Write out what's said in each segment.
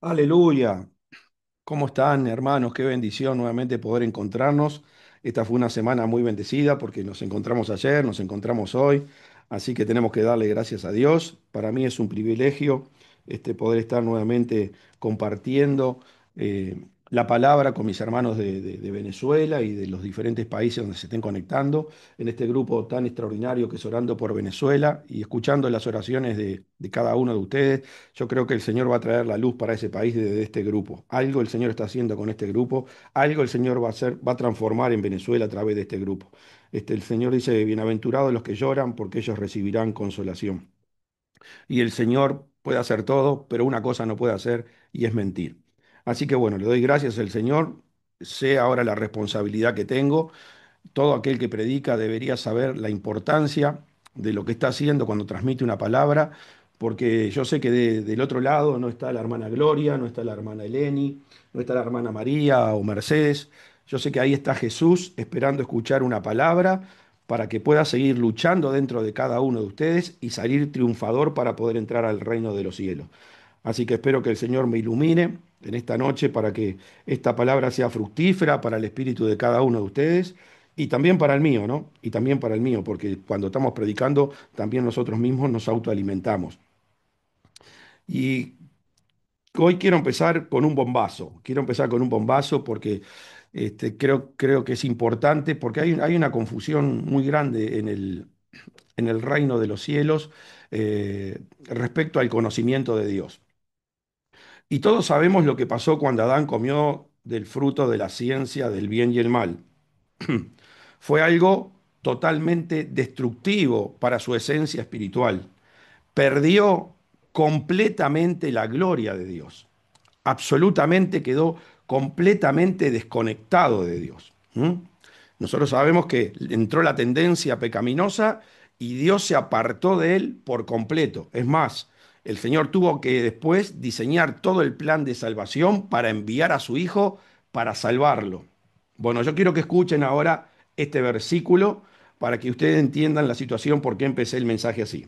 Aleluya. ¿Cómo están, hermanos? Qué bendición nuevamente poder encontrarnos. Esta fue una semana muy bendecida porque nos encontramos ayer, nos encontramos hoy, así que tenemos que darle gracias a Dios. Para mí es un privilegio poder estar nuevamente compartiendo la palabra con mis hermanos de Venezuela y de los diferentes países donde se estén conectando en este grupo tan extraordinario que es Orando por Venezuela y escuchando las oraciones de cada uno de ustedes. Yo creo que el Señor va a traer la luz para ese país desde este grupo. Algo el Señor está haciendo con este grupo, algo el Señor va a hacer, va a transformar en Venezuela a través de este grupo. El Señor dice, bienaventurados los que lloran, porque ellos recibirán consolación. Y el Señor puede hacer todo, pero una cosa no puede hacer y es mentir. Así que bueno, le doy gracias al Señor. Sé ahora la responsabilidad que tengo. Todo aquel que predica debería saber la importancia de lo que está haciendo cuando transmite una palabra, porque yo sé que del otro lado no está la hermana Gloria, no está la hermana Eleni, no está la hermana María o Mercedes. Yo sé que ahí está Jesús esperando escuchar una palabra para que pueda seguir luchando dentro de cada uno de ustedes y salir triunfador para poder entrar al reino de los cielos. Así que espero que el Señor me ilumine en esta noche para que esta palabra sea fructífera para el espíritu de cada uno de ustedes y también para el mío, ¿no? Y también para el mío, porque cuando estamos predicando, también nosotros mismos nos autoalimentamos. Y hoy quiero empezar con un bombazo. Quiero empezar con un bombazo porque creo que es importante, porque hay una confusión muy grande en el reino de los cielos respecto al conocimiento de Dios. Y todos sabemos lo que pasó cuando Adán comió del fruto de la ciencia del bien y el mal. Fue algo totalmente destructivo para su esencia espiritual. Perdió completamente la gloria de Dios. Absolutamente quedó completamente desconectado de Dios. ¿Mm? Nosotros sabemos que entró la tendencia pecaminosa y Dios se apartó de él por completo. Es más, el Señor tuvo que después diseñar todo el plan de salvación para enviar a su Hijo para salvarlo. Bueno, yo quiero que escuchen ahora este versículo para que ustedes entiendan la situación por qué empecé el mensaje así.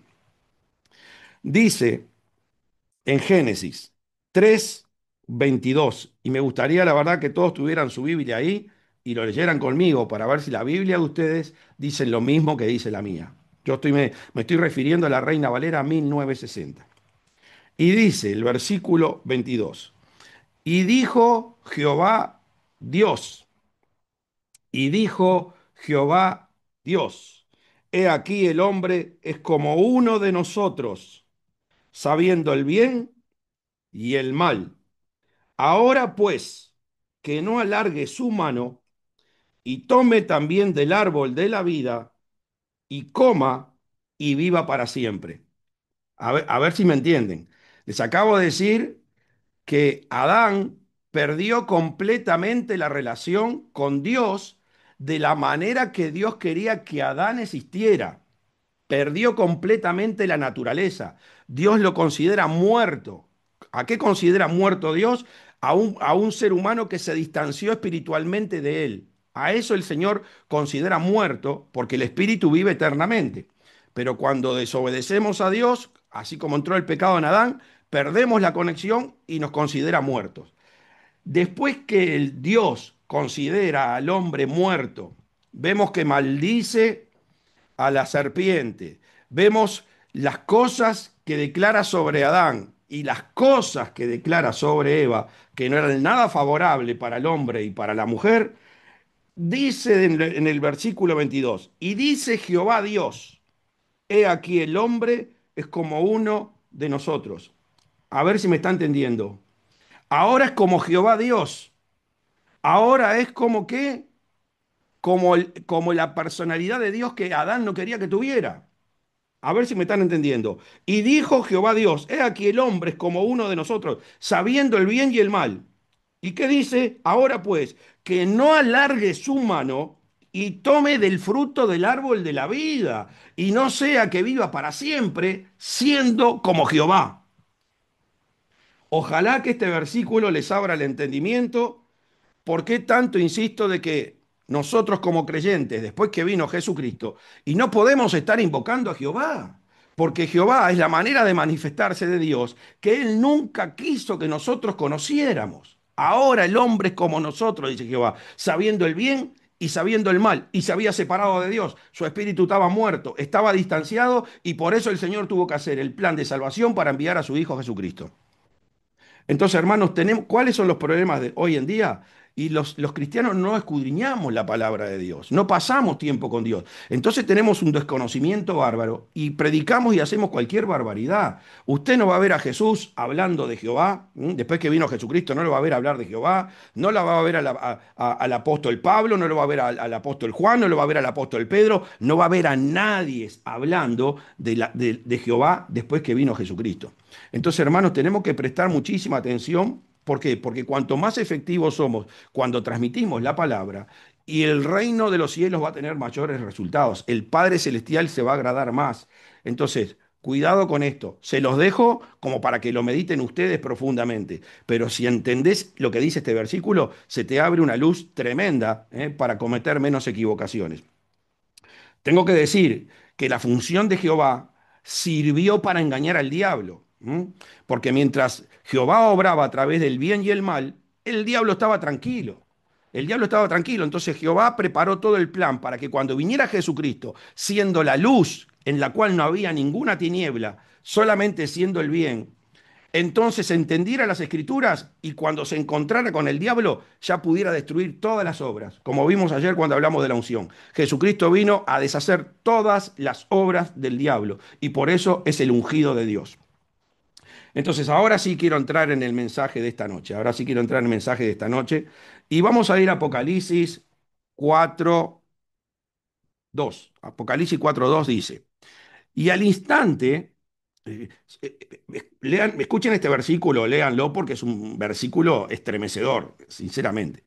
Dice en Génesis 3:22, y me gustaría la verdad que todos tuvieran su Biblia ahí y lo leyeran conmigo para ver si la Biblia de ustedes dice lo mismo que dice la mía. Me estoy refiriendo a la Reina Valera 1960. Y dice el versículo 22, y dijo Jehová Dios, y dijo Jehová Dios, he aquí el hombre es como uno de nosotros, sabiendo el bien y el mal. Ahora pues, que no alargue su mano y tome también del árbol de la vida y coma y viva para siempre. A ver si me entienden. Les acabo de decir que Adán perdió completamente la relación con Dios de la manera que Dios quería que Adán existiera. Perdió completamente la naturaleza. Dios lo considera muerto. ¿A qué considera muerto Dios? A un ser humano que se distanció espiritualmente de él. A eso el Señor considera muerto porque el espíritu vive eternamente. Pero cuando desobedecemos a Dios, así como entró el pecado en Adán, perdemos la conexión y nos considera muertos. Después que el Dios considera al hombre muerto, vemos que maldice a la serpiente. Vemos las cosas que declara sobre Adán y las cosas que declara sobre Eva, que no eran nada favorable para el hombre y para la mujer. Dice en el versículo 22, y dice Jehová Dios, he aquí el hombre es como uno de nosotros. A ver si me está entendiendo. Ahora es como Jehová Dios. Ahora es como que, como la personalidad de Dios que Adán no quería que tuviera. A ver si me están entendiendo. Y dijo Jehová Dios, he aquí el hombre es como uno de nosotros, sabiendo el bien y el mal. ¿Y qué dice? Ahora pues, que no alargue su mano y tome del fruto del árbol de la vida, y no sea que viva para siempre, siendo como Jehová. Ojalá que este versículo les abra el entendimiento. ¿Por qué tanto insisto de que nosotros como creyentes, después que vino Jesucristo, y no podemos estar invocando a Jehová? Porque Jehová es la manera de manifestarse de Dios que Él nunca quiso que nosotros conociéramos. Ahora el hombre es como nosotros, dice Jehová, sabiendo el bien y sabiendo el mal, y se había separado de Dios. Su espíritu estaba muerto, estaba distanciado, y por eso el Señor tuvo que hacer el plan de salvación para enviar a su Hijo Jesucristo. Entonces, hermanos, ¿cuáles son los problemas de hoy en día? Y los cristianos no escudriñamos la palabra de Dios, no pasamos tiempo con Dios. Entonces tenemos un desconocimiento bárbaro y predicamos y hacemos cualquier barbaridad. Usted no va a ver a Jesús hablando de Jehová, después que vino Jesucristo no lo va a ver hablar de Jehová, no la va a ver al apóstol Pablo, no lo va a ver al apóstol Juan, no lo va a ver al apóstol Pedro, no va a ver a nadie hablando de Jehová después que vino Jesucristo. Entonces, hermanos, tenemos que prestar muchísima atención. ¿Por qué? Porque cuanto más efectivos somos cuando transmitimos la palabra, y el reino de los cielos va a tener mayores resultados. El Padre Celestial se va a agradar más. Entonces, cuidado con esto. Se los dejo como para que lo mediten ustedes profundamente. Pero si entendés lo que dice este versículo, se te abre una luz tremenda, para cometer menos equivocaciones. Tengo que decir que la función de Jehová sirvió para engañar al diablo. Porque mientras Jehová obraba a través del bien y el mal, el diablo estaba tranquilo. El diablo estaba tranquilo. Entonces Jehová preparó todo el plan para que cuando viniera Jesucristo, siendo la luz en la cual no había ninguna tiniebla, solamente siendo el bien, entonces entendiera las escrituras y cuando se encontrara con el diablo ya pudiera destruir todas las obras, como vimos ayer cuando hablamos de la unción. Jesucristo vino a deshacer todas las obras del diablo y por eso es el ungido de Dios. Entonces ahora sí quiero entrar en el mensaje de esta noche, ahora sí quiero entrar en el mensaje de esta noche y vamos a ir a Apocalipsis 4:2. Apocalipsis 4:2 dice: y al instante, eh, escuchen este versículo, léanlo porque es un versículo estremecedor, sinceramente.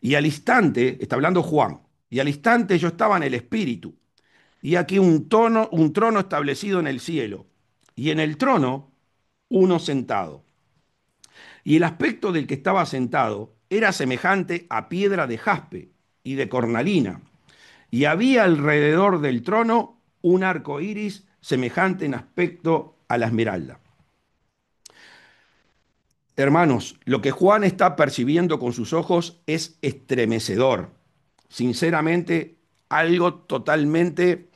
Y al instante, está hablando Juan, y al instante yo estaba en el Espíritu, y aquí un trono establecido en el cielo, y en el trono uno sentado. Y el aspecto del que estaba sentado era semejante a piedra de jaspe y de cornalina, y había alrededor del trono un arco iris semejante en aspecto a la esmeralda. Hermanos, lo que Juan está percibiendo con sus ojos es estremecedor. Sinceramente, algo totalmente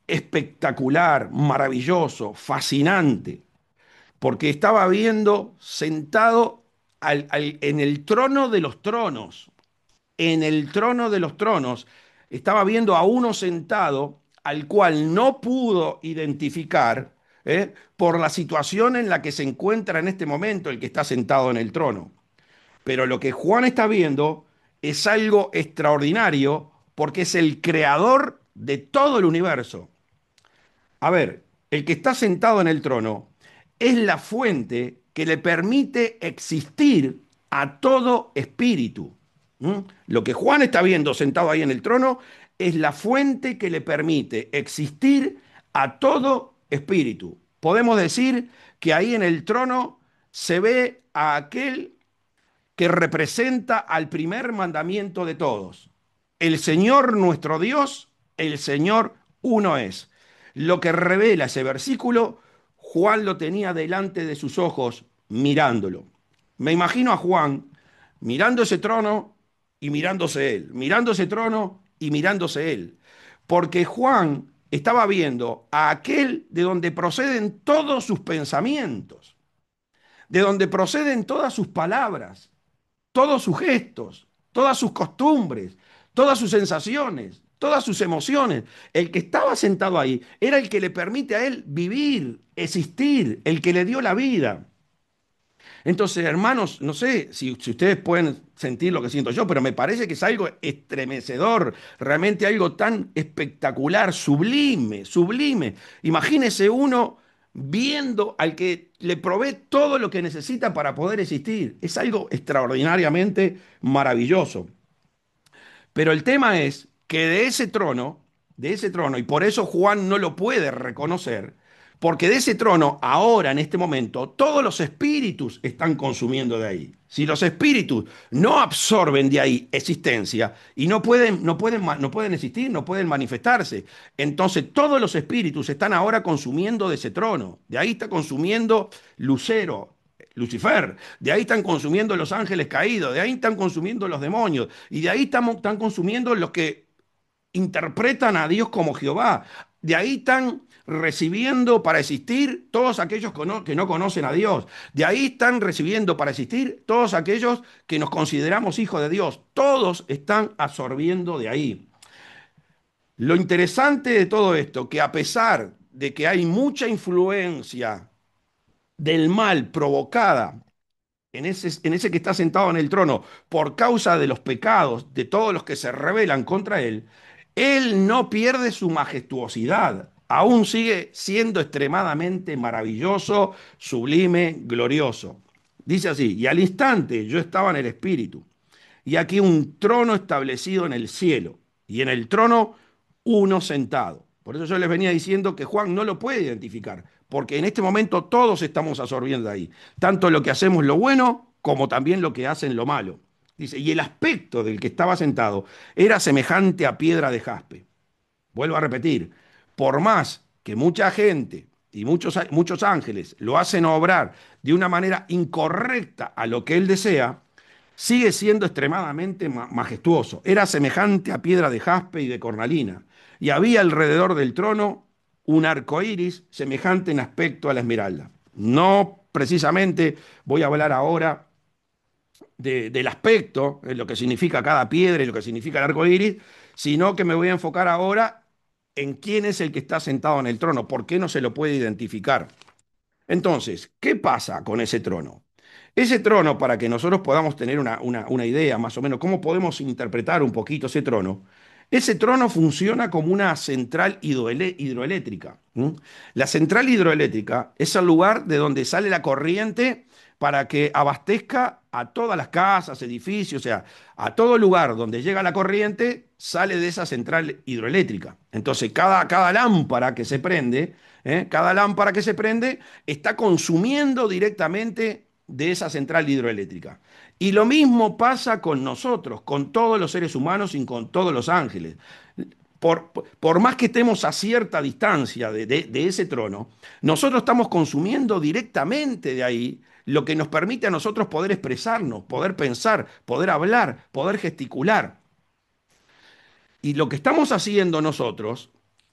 espectacular, maravilloso, fascinante, porque estaba viendo sentado en el trono de los tronos, en el trono de los tronos, estaba viendo a uno sentado al cual no pudo identificar, por la situación en la que se encuentra en este momento el que está sentado en el trono. Pero lo que Juan está viendo es algo extraordinario porque es el creador de todo el universo. A ver, el que está sentado en el trono es la fuente que le permite existir a todo espíritu. Lo que Juan está viendo sentado ahí en el trono es la fuente que le permite existir a todo espíritu. Podemos decir que ahí en el trono se ve a aquel que representa al primer mandamiento de todos. El Señor nuestro Dios, el Señor uno es. Lo que revela ese versículo, Juan lo tenía delante de sus ojos mirándolo. Me imagino a Juan mirando ese trono y mirándose él, mirando ese trono y mirándose él. Porque Juan estaba viendo a aquel de donde proceden todos sus pensamientos, de donde proceden todas sus palabras, todos sus gestos, todas sus costumbres, todas sus sensaciones, todas sus emociones. El que estaba sentado ahí era el que le permite a él vivir, existir, el que le dio la vida. Entonces, hermanos, no sé si ustedes pueden sentir lo que siento yo, pero me parece que es algo estremecedor, realmente algo tan espectacular, sublime, sublime. Imagínese uno viendo al que le provee todo lo que necesita para poder existir. Es algo extraordinariamente maravilloso. Pero el tema es que de ese trono, y por eso Juan no lo puede reconocer, porque de ese trono, ahora, en este momento, todos los espíritus están consumiendo de ahí. Si los espíritus no absorben de ahí existencia y no pueden existir, no pueden manifestarse, entonces todos los espíritus están ahora consumiendo de ese trono. De ahí está consumiendo Lucero, Lucifer, de ahí están consumiendo los ángeles caídos, de ahí están consumiendo los demonios, y de ahí están consumiendo los que interpretan a Dios como Jehová. De ahí están recibiendo para existir todos aquellos que no conocen a Dios. De ahí están recibiendo para existir todos aquellos que nos consideramos hijos de Dios. Todos están absorbiendo de ahí. Lo interesante de todo esto, que a pesar de que hay mucha influencia del mal provocada en ese que está sentado en el trono, por causa de los pecados de todos los que se rebelan contra él no pierde su majestuosidad. Aún sigue siendo extremadamente maravilloso, sublime, glorioso. Dice así, y al instante yo estaba en el Espíritu, y aquí un trono establecido en el cielo, y en el trono uno sentado. Por eso yo les venía diciendo que Juan no lo puede identificar, porque en este momento todos estamos absorbiendo ahí, tanto lo que hacemos lo bueno como también lo que hacen lo malo. Dice, y el aspecto del que estaba sentado era semejante a piedra de jaspe. Vuelvo a repetir, por más que mucha gente y muchos ángeles lo hacen obrar de una manera incorrecta a lo que él desea, sigue siendo extremadamente majestuoso. Era semejante a piedra de jaspe y de cornalina. Y había alrededor del trono un arco iris semejante en aspecto a la esmeralda. No precisamente voy a hablar ahora del aspecto, lo que significa cada piedra y lo que significa el arco iris, sino que me voy a enfocar ahora en quién es el que está sentado en el trono, por qué no se lo puede identificar. Entonces, ¿qué pasa con ese trono? Ese trono, para que nosotros podamos tener una idea más o menos, cómo podemos interpretar un poquito ese trono funciona como una central hidroeléctrica. ¿M? La central hidroeléctrica es el lugar de donde sale la corriente para que abastezca a todas las casas, edificios, o sea, a todo lugar donde llega la corriente, sale de esa central hidroeléctrica. Entonces, cada lámpara que se prende, cada lámpara que se prende está consumiendo directamente de esa central hidroeléctrica. Y lo mismo pasa con nosotros, con todos los seres humanos y con todos los ángeles. Por más que estemos a cierta distancia de ese trono, nosotros estamos consumiendo directamente de ahí lo que nos permite a nosotros poder expresarnos, poder pensar, poder hablar, poder gesticular. Y lo que estamos haciendo nosotros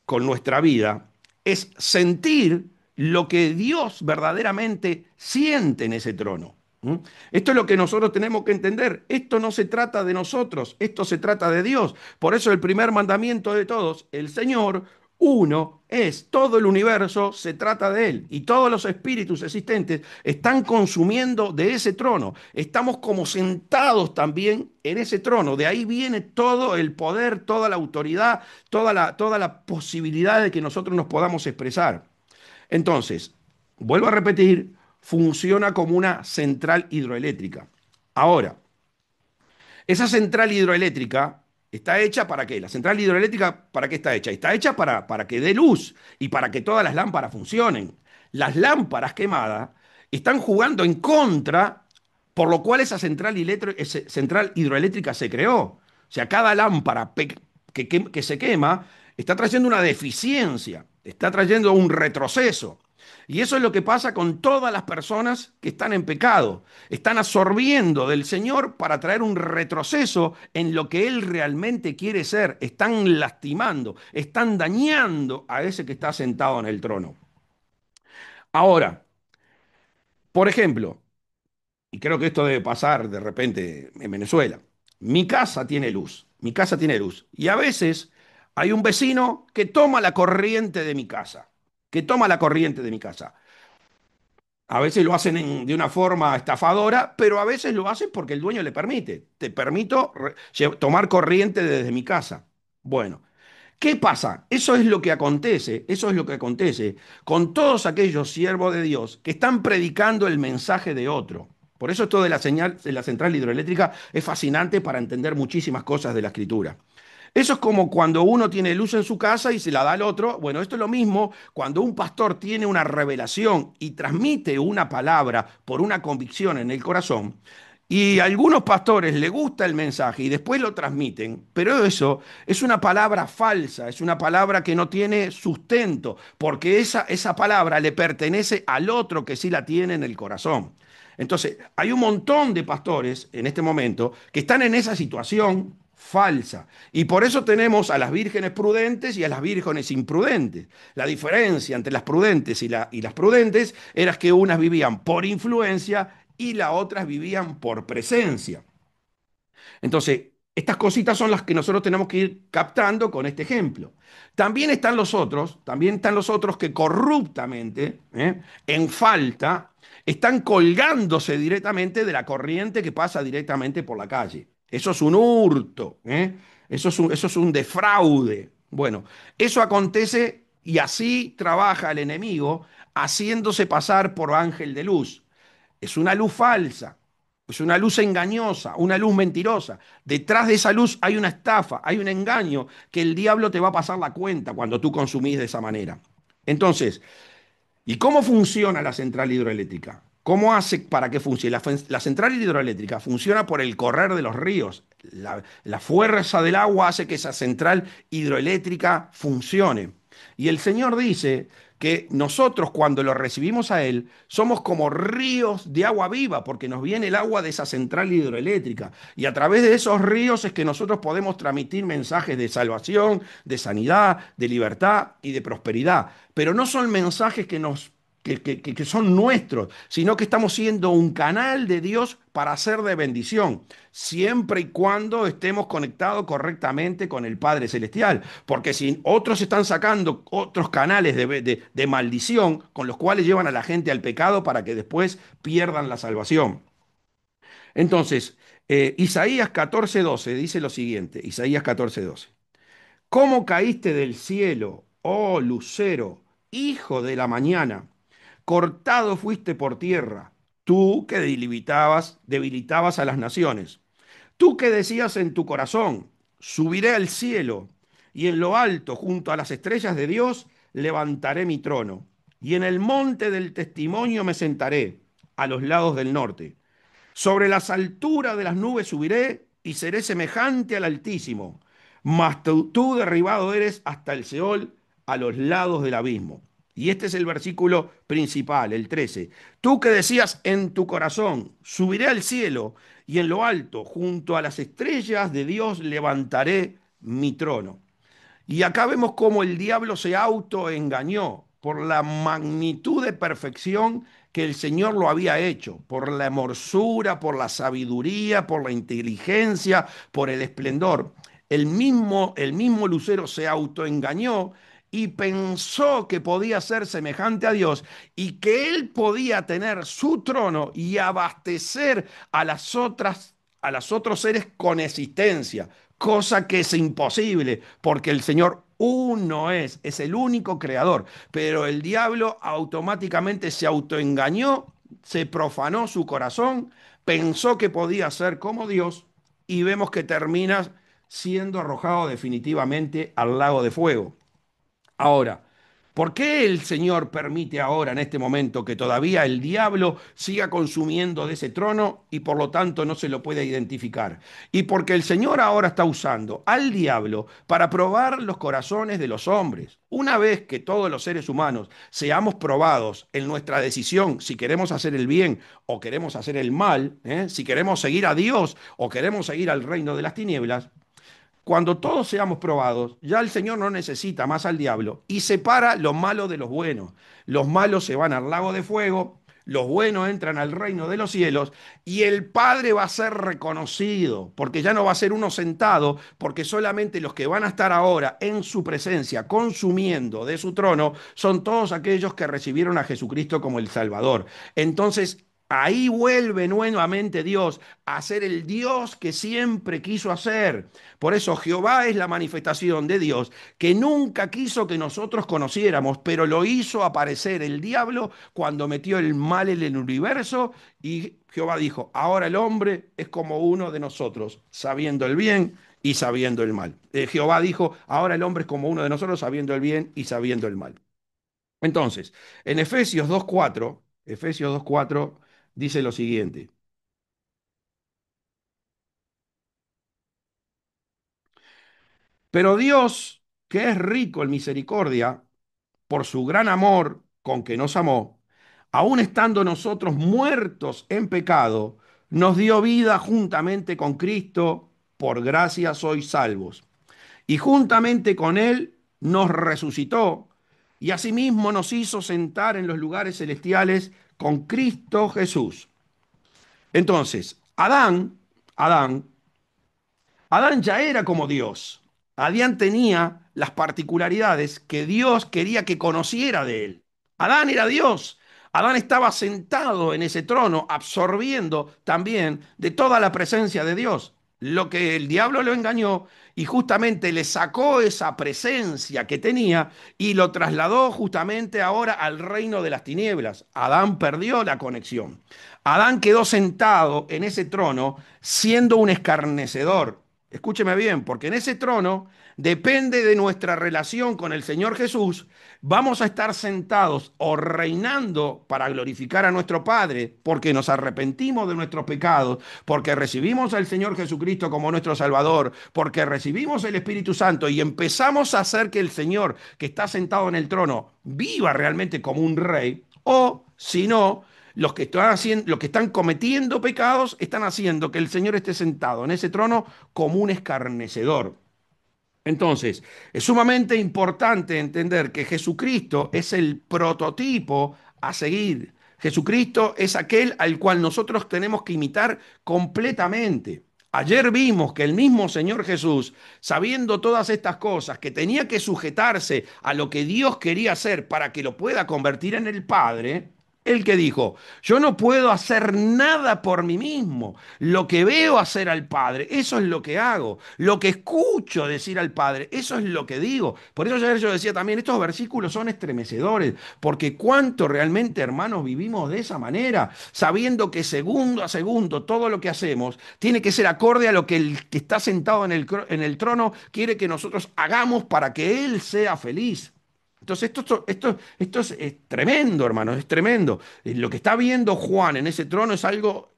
con nuestra vida es sentir lo que Dios verdaderamente siente en ese trono. ¿Mm? Esto es lo que nosotros tenemos que entender. Esto no se trata de nosotros, esto se trata de Dios. Por eso el primer mandamiento de todos, el Señor uno es, todo el universo se trata de Él y todos los espíritus existentes están consumiendo de ese trono. Estamos como sentados también en ese trono. De ahí viene todo el poder, toda la autoridad, toda la posibilidad de que nosotros nos podamos expresar. Entonces, vuelvo a repetir, funciona como una central hidroeléctrica. Ahora, esa central hidroeléctrica está hecha para qué? La central hidroeléctrica, ¿para qué está hecha? Está hecha para que dé luz y para que todas las lámparas funcionen. Las lámparas quemadas están jugando en contra, por lo cual esa central hidroeléctrica se creó. O sea, cada lámpara que se quema está trayendo una deficiencia, está trayendo un retroceso. Y eso es lo que pasa con todas las personas que están en pecado. Están absorbiendo del Señor para traer un retroceso en lo que Él realmente quiere ser. Están lastimando, están dañando a ese que está sentado en el trono. Ahora, por ejemplo, y creo que esto debe pasar de repente en Venezuela, mi casa tiene luz, mi casa tiene luz. Y a veces hay un vecino que toma la corriente de mi casa, que toma la corriente de mi casa. A veces lo hacen de una forma estafadora, pero a veces lo hacen porque el dueño le permite. Te permito tomar corriente desde mi casa. Bueno, ¿qué pasa? Eso es lo que acontece, eso es lo que acontece con todos aquellos siervos de Dios que están predicando el mensaje de otro. Por eso esto de la señal de la central hidroeléctrica es fascinante para entender muchísimas cosas de la escritura. Eso es como cuando uno tiene luz en su casa y se la da al otro. Bueno, esto es lo mismo cuando un pastor tiene una revelación y transmite una palabra por una convicción en el corazón. Y a algunos pastores le gusta el mensaje y después lo transmiten, pero eso es una palabra falsa, es una palabra que no tiene sustento, porque esa palabra le pertenece al otro que sí la tiene en el corazón. Entonces, hay un montón de pastores en este momento que están en esa situación falsa. Y por eso tenemos a las vírgenes prudentes y a las vírgenes imprudentes. La diferencia entre las prudentes y las prudentes era que unas vivían por influencia y las otras vivían por presencia. Entonces, estas cositas son las que nosotros tenemos que ir captando con este ejemplo. También están los otros que corruptamente, en falta, están colgándose directamente de la corriente que pasa directamente por la calle. Eso es un hurto, ¿eh? Eso es un defraude. Bueno, eso acontece y así trabaja el enemigo haciéndose pasar por ángel de luz. Es una luz falsa, es una luz engañosa, una luz mentirosa. Detrás de esa luz hay una estafa, hay un engaño que el diablo te va a pasar la cuenta cuando tú consumís de esa manera. Entonces, ¿y cómo funciona la central hidroeléctrica? ¿Cómo hace para que funcione? La central hidroeléctrica funciona por el correr de los ríos. La fuerza del agua hace que esa central hidroeléctrica funcione. Y el Señor dice que nosotros cuando lo recibimos a Él somos como ríos de agua viva, porque nos viene el agua de esa central hidroeléctrica. Y a través de esos ríos es que nosotros podemos transmitir mensajes de salvación, de sanidad, de libertad y de prosperidad. Pero no son mensajes que son nuestros, sino que estamos siendo un canal de Dios para hacer de bendición, siempre y cuando estemos conectados correctamente con el Padre Celestial. Porque si otros están sacando otros canales de maldición con los cuales llevan a la gente al pecado para que después pierdan la salvación. Entonces, Isaías 14:12 dice lo siguiente, Isaías 14:12. ¿Cómo caíste del cielo, oh lucero, hijo de la mañana? Cortado fuiste por tierra, tú que debilitabas a las naciones. Tú que decías en tu corazón, subiré al cielo, y en lo alto, junto a las estrellas de Dios, levantaré mi trono. Y en el monte del testimonio me sentaré, a los lados del norte. Sobre las alturas de las nubes subiré y seré semejante al Altísimo. Mas tú derribado eres hasta el Seol, a los lados del abismo. Y este es el versículo principal, el 13. Tú que decías en tu corazón, subiré al cielo y en lo alto, junto a las estrellas de Dios, levantaré mi trono. Y acá vemos cómo el diablo se autoengañó por la magnitud de perfección que el Señor lo había hecho, por la hermosura, por la sabiduría, por la inteligencia, por el esplendor. El mismo Lucero se autoengañó y pensó que podía ser semejante a Dios y que él podía tener su trono y abastecer a los otros seres con existencia, cosa que es imposible, porque el Señor uno es el único creador, pero el diablo automáticamente se autoengañó, se profanó su corazón, pensó que podía ser como Dios y vemos que termina siendo arrojado definitivamente al lago de fuego. Ahora, ¿por qué el Señor permite ahora, en este momento, que todavía el diablo siga consumiendo de ese trono y por lo tanto no se lo puede identificar? Y porque el Señor ahora está usando al diablo para probar los corazones de los hombres. Una vez que todos los seres humanos seamos probados en nuestra decisión si queremos hacer el bien o queremos hacer el mal, si queremos seguir a Dios o queremos seguir al reino de las tinieblas, cuando todos seamos probados, ya el Señor no necesita más al diablo y separa lo malo de los buenos. Los malos se van al lago de fuego, los buenos entran al reino de los cielos y el Padre va a ser reconocido, porque ya no va a ser uno sentado, porque solamente los que van a estar ahora en su presencia, consumiendo de su trono, son todos aquellos que recibieron a Jesucristo como el Salvador. Entonces, ahí vuelve nuevamente Dios a ser el Dios que siempre quiso hacer. Por eso Jehová es la manifestación de Dios que nunca quiso que nosotros conociéramos, pero lo hizo aparecer el diablo cuando metió el mal en el universo y Jehová dijo, ahora el hombre es como uno de nosotros, sabiendo el bien y sabiendo el mal. Jehová dijo, ahora el hombre es como uno de nosotros, sabiendo el bien y sabiendo el mal. Entonces, en Efesios 2.4 dice lo siguiente. Pero Dios, que es rico en misericordia, por su gran amor con que nos amó, aun estando nosotros muertos en pecado, nos dio vida juntamente con Cristo, por gracia sois salvos. Y juntamente con Él nos resucitó y asimismo nos hizo sentar en los lugares celestiales con Cristo Jesús. Entonces, Adán Adán ya era como Dios. Adán tenía las particularidades que Dios quería que conociera de él. Adán era Dios. Adán estaba sentado en ese trono, absorbiendo también de toda la presencia de Dios. Lo que el diablo lo engañó y justamente le sacó esa presencia que tenía y lo trasladó justamente ahora al reino de las tinieblas. Adán perdió la conexión. Adán quedó sentado en ese trono siendo un escarnecedor. Escúcheme bien, porque en ese trono depende de nuestra relación con el Señor Jesús. Vamos a estar sentados o reinando para glorificar a nuestro Padre, porque nos arrepentimos de nuestros pecados, porque recibimos al Señor Jesucristo como nuestro Salvador, porque recibimos el Espíritu Santo y empezamos a hacer que el Señor que está sentado en el trono viva realmente como un rey, o si no, los que están cometiendo pecados están haciendo que el Señor esté sentado en ese trono como un escarnecedor. Entonces, es sumamente importante entender que Jesucristo es el prototipo a seguir. Jesucristo es aquel al cual nosotros tenemos que imitar completamente. Ayer vimos que el mismo Señor Jesús, sabiendo todas estas cosas, que tenía que sujetarse a lo que Dios quería hacer para que lo pueda convertir en el Padre, el que dijo, yo no puedo hacer nada por mí mismo. Lo que veo hacer al Padre, eso es lo que hago. Lo que escucho decir al Padre, eso es lo que digo. Por eso ayer yo decía también, estos versículos son estremecedores, porque cuánto realmente, hermanos, vivimos de esa manera, sabiendo que segundo a segundo todo lo que hacemos tiene que ser acorde a lo que el que está sentado en el trono quiere que nosotros hagamos para que Él sea feliz. Entonces, esto es tremendo, hermano, es tremendo. Lo que está viendo Juan en ese trono es algo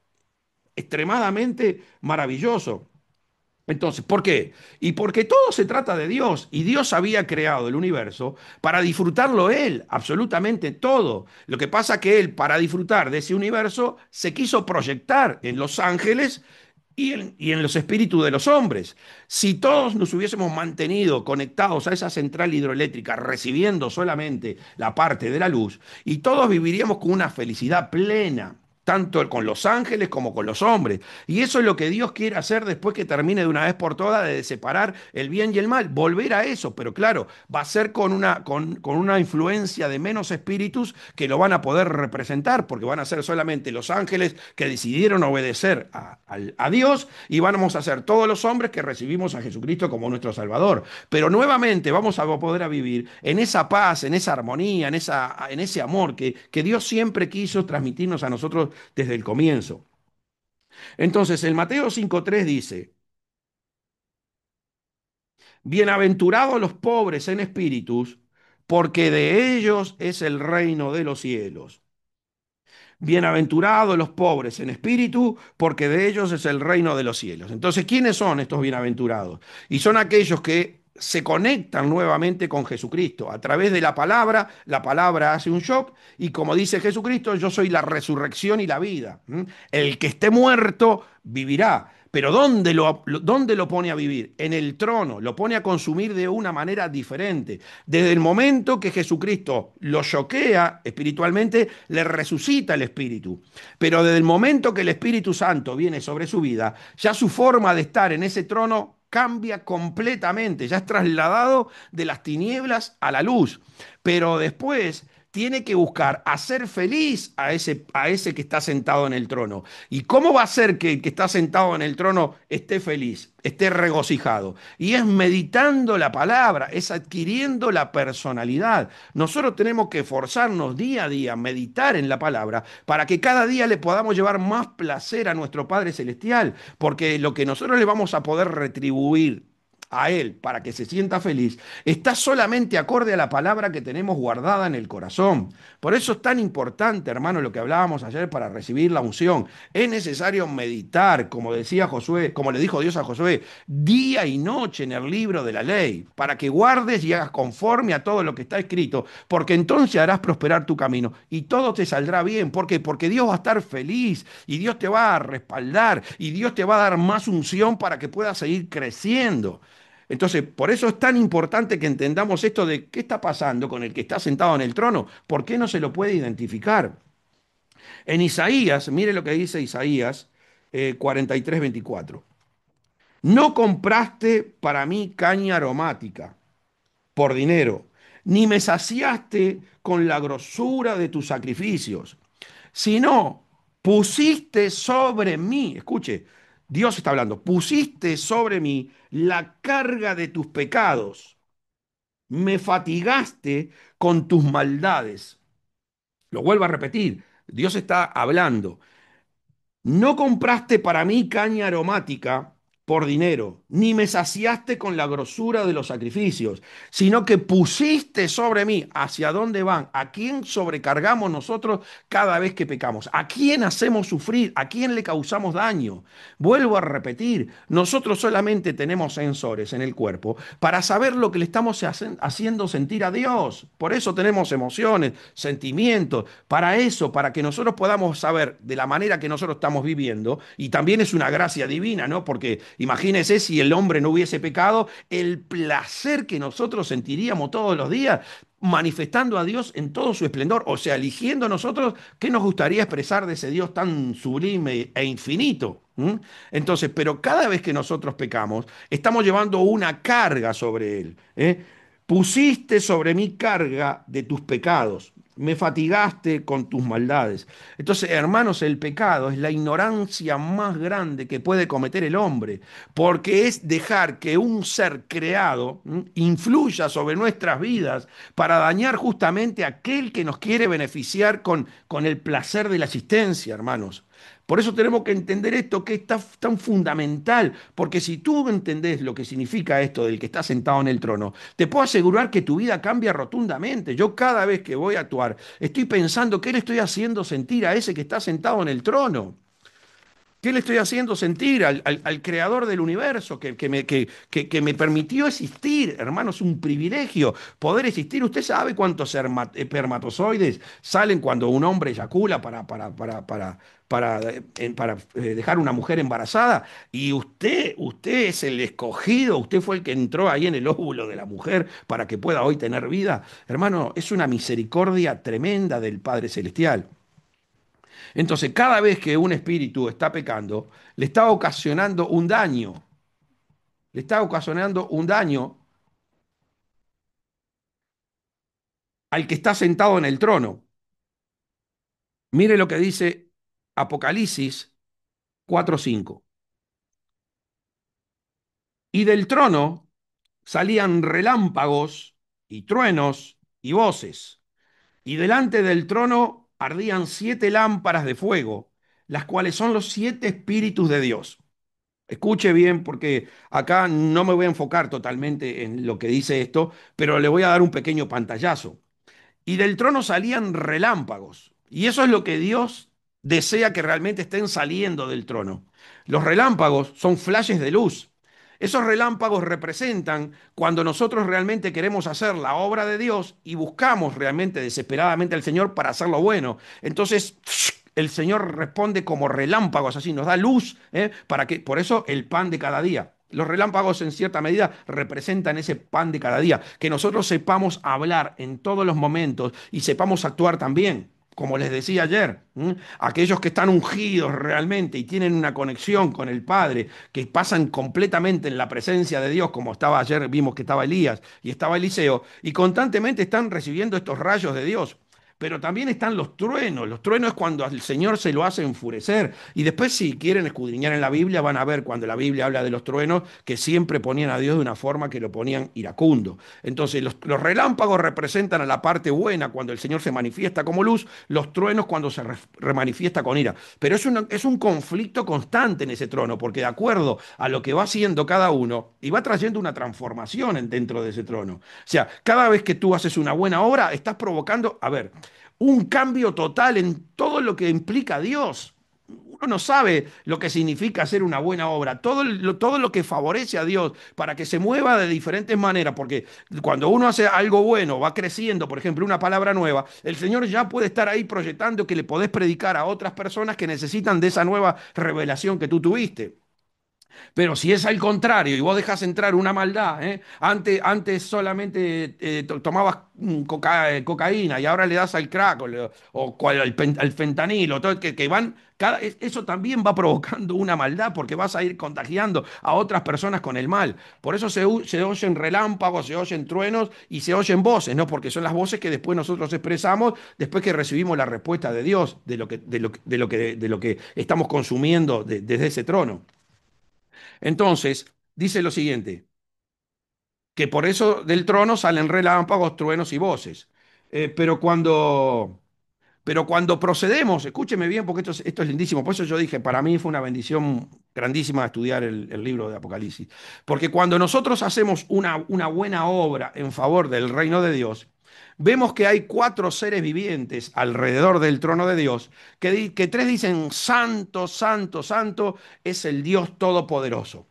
extremadamente maravilloso. Entonces, ¿por qué? Y porque todo se trata de Dios y Dios había creado el universo para disfrutarlo Él, absolutamente todo. Lo que pasa que Él, para disfrutar de ese universo, se quiso proyectar en los ángeles y en los espíritus de los hombres. Si todos nos hubiésemos mantenido conectados a esa central hidroeléctrica, recibiendo solamente la parte de la luz, y todos viviríamos con una felicidad plena, tanto con los ángeles como con los hombres. Y eso es lo que Dios quiere hacer después que termine de una vez por todas de separar el bien y el mal, volver a eso, pero claro, va a ser con una influencia de menos espíritus que lo van a poder representar, porque van a ser solamente los ángeles que decidieron obedecer a Dios y vamos a ser todos los hombres que recibimos a Jesucristo como nuestro Salvador. Pero nuevamente vamos a poder vivir en esa paz, en esa armonía, en ese amor que Dios siempre quiso transmitirnos a nosotros desde el comienzo. Entonces, el Mateo 5.3 dice, bienaventurados los pobres en espíritus, porque de ellos es el reino de los cielos. Bienaventurados los pobres en espíritu, porque de ellos es el reino de los cielos. Entonces, ¿quiénes son estos bienaventurados? Y son aquellos que se conectan nuevamente con Jesucristo a través de la palabra hace un shock y como dice Jesucristo, yo soy la resurrección y la vida. ¿Mm? El que esté muerto vivirá. Pero ¿dónde lo pone a vivir? En el trono, lo pone a consumir de una manera diferente. Desde el momento que Jesucristo lo choquea espiritualmente, le resucita el espíritu. Pero desde el momento que el Espíritu Santo viene sobre su vida, ya su forma de estar en ese trono cambia completamente, ya es trasladado de las tinieblas a la luz. Pero después tiene que buscar hacer feliz a ese que está sentado en el trono. ¿Y cómo va a ser que el que está sentado en el trono esté feliz, esté regocijado? Y es meditando la palabra, es adquiriendo la personalidad. Nosotros tenemos que esforzarnos día a día, meditar en la palabra, para que cada día le podamos llevar más placer a nuestro Padre Celestial, porque lo que nosotros le vamos a poder retribuir a Él para que se sienta feliz, está solamente acorde a la palabra que tenemos guardada en el corazón. Por eso es tan importante, hermano, lo que hablábamos ayer para recibir la unción. Es necesario meditar, como decía Josué, como le dijo Dios a Josué, día y noche en el libro de la ley, para que guardes y hagas conforme a todo lo que está escrito, porque entonces harás prosperar tu camino y todo te saldrá bien. ¿Por qué? Porque Dios va a estar feliz y Dios te va a respaldar y Dios te va a dar más unción para que puedas seguir creciendo. Entonces, por eso es tan importante que entendamos esto de qué está pasando con el que está sentado en el trono, por qué no se lo puede identificar. En Isaías, mire lo que dice Isaías 43:24. No compraste para mí caña aromática por dinero, ni me saciaste con la grosura de tus sacrificios, sino pusiste sobre mí, escuche, Dios está hablando, pusiste sobre mí la carga de tus pecados, me fatigaste con tus maldades. Lo vuelvo a repetir, Dios está hablando. No compraste para mí caña aromática por dinero, ni me saciaste con la grosura de los sacrificios, sino que pusiste sobre mí. ¿Hacia dónde van? ¿A quién sobrecargamos nosotros cada vez que pecamos? ¿A quién hacemos sufrir? ¿A quién le causamos daño? Vuelvo a repetir, nosotros solamente tenemos sensores en el cuerpo para saber lo que le estamos haciendo sentir a Dios. Por eso tenemos emociones, sentimientos, para eso, para que nosotros podamos saber de la manera que nosotros estamos viviendo, y también es una gracia divina, ¿no? Porque imagínense si el hombre no hubiese pecado, el placer que nosotros sentiríamos todos los días manifestando a Dios en todo su esplendor, o sea, eligiendo nosotros qué nos gustaría expresar de ese Dios tan sublime e infinito. ¿M? Entonces, pero cada vez que nosotros pecamos, estamos llevando una carga sobre Él. ¿Eh? Pusiste sobre mí carga de tus pecados, me fatigaste con tus maldades. Entonces, hermanos, el pecado es la ignorancia más grande que puede cometer el hombre, porque es dejar que un ser creado influya sobre nuestras vidas para dañar justamente a aquel que nos quiere beneficiar con el placer de la existencia, hermanos. Por eso tenemos que entender esto que es tan fundamental, porque si tú entendés lo que significa esto del que está sentado en el trono, te puedo asegurar que tu vida cambia rotundamente. Yo cada vez que voy a actuar, estoy pensando qué le estoy haciendo sentir a ese que está sentado en el trono. ¿Qué le estoy haciendo sentir al creador del universo que me permitió existir? Hermano, es un privilegio poder existir. ¿Usted sabe cuántos espermatozoides salen cuando un hombre eyacula para dejar una mujer embarazada? Y usted es el escogido, usted fue el que entró ahí en el óvulo de la mujer para que pueda hoy tener vida. Hermano, es una misericordia tremenda del Padre Celestial. Entonces, cada vez que un espíritu está pecando, le está ocasionando un daño, le está ocasionando un daño al que está sentado en el trono. Mire lo que dice Apocalipsis 4:5. Y del trono salían relámpagos y truenos y voces, y delante del trono ardían 7 lámparas de fuego, las cuales son los 7 espíritus de Dios. Escuche bien porque acá no me voy a enfocar totalmente en lo que dice esto, pero le voy a dar un pequeño pantallazo. Y del trono salían relámpagos. Y eso es lo que Dios desea que realmente estén saliendo del trono. Los relámpagos son flashes de luz. Esos relámpagos representan cuando nosotros realmente queremos hacer la obra de Dios y buscamos realmente desesperadamente al Señor para hacer lo bueno. Entonces, el Señor responde como relámpagos, así nos da luz, para que, por eso el pan de cada día. Los relámpagos en cierta medida representan ese pan de cada día, que nosotros sepamos hablar en todos los momentos y sepamos actuar también. Como les decía ayer, aquellos que están ungidos realmente y tienen una conexión con el Padre, que pasan completamente en la presencia de Dios, como estaba ayer, vimos que estaba Elías y estaba Eliseo, y constantemente están recibiendo estos rayos de Dios. pero también están los truenos. Los truenos es cuando al Señor se lo hace enfurecer. Y después, si quieren escudriñar en la Biblia, van a ver cuando la Biblia habla de los truenos, que siempre ponían a Dios de una forma que lo ponían iracundo. Entonces, los relámpagos representan a la parte buena cuando el Señor se manifiesta como luz, los truenos cuando se remanifiesta con ira. Pero es un conflicto constante en ese trono, porque de acuerdo a lo que va haciendo cada uno, y va trayendo una transformación dentro de ese trono. O sea, cada vez que tú haces una buena obra, estás provocando, a ver, un cambio total en todo lo que implica Dios. Uno no sabe lo que significa hacer una buena obra, todo lo que favorece a Dios para que se mueva de diferentes maneras, porque cuando uno hace algo bueno, va creciendo, por ejemplo, una palabra nueva, el Señor ya puede estar ahí proyectando que le podés predicar a otras personas que necesitan de esa nueva revelación que tú tuviste. Pero si es al contrario y vos dejas entrar una maldad, ¿eh? Antes solamente tomabas cocaína y ahora le das al crack al fentanilo, todo, que van, eso también va provocando una maldad porque vas a ir contagiando a otras personas con el mal. Por eso se oyen relámpagos, se oyen truenos y se oyen voces, ¿no? Porque son las voces que después nosotros expresamos después que recibimos la respuesta de Dios, de lo que estamos consumiendo desde ese trono. Entonces, dice lo siguiente, que por eso del trono salen relámpagos, truenos y voces. Eh, pero cuando, pero cuando procedemos, escúcheme bien porque esto es lindísimo, por eso yo dije, para mí fue una bendición grandísima estudiar el libro de Apocalipsis, porque cuando nosotros hacemos una buena obra en favor del reino de Dios, vemos que hay cuatro seres vivientes alrededor del trono de Dios, que tres dicen, santo, santo, santo es el Dios Todopoderoso.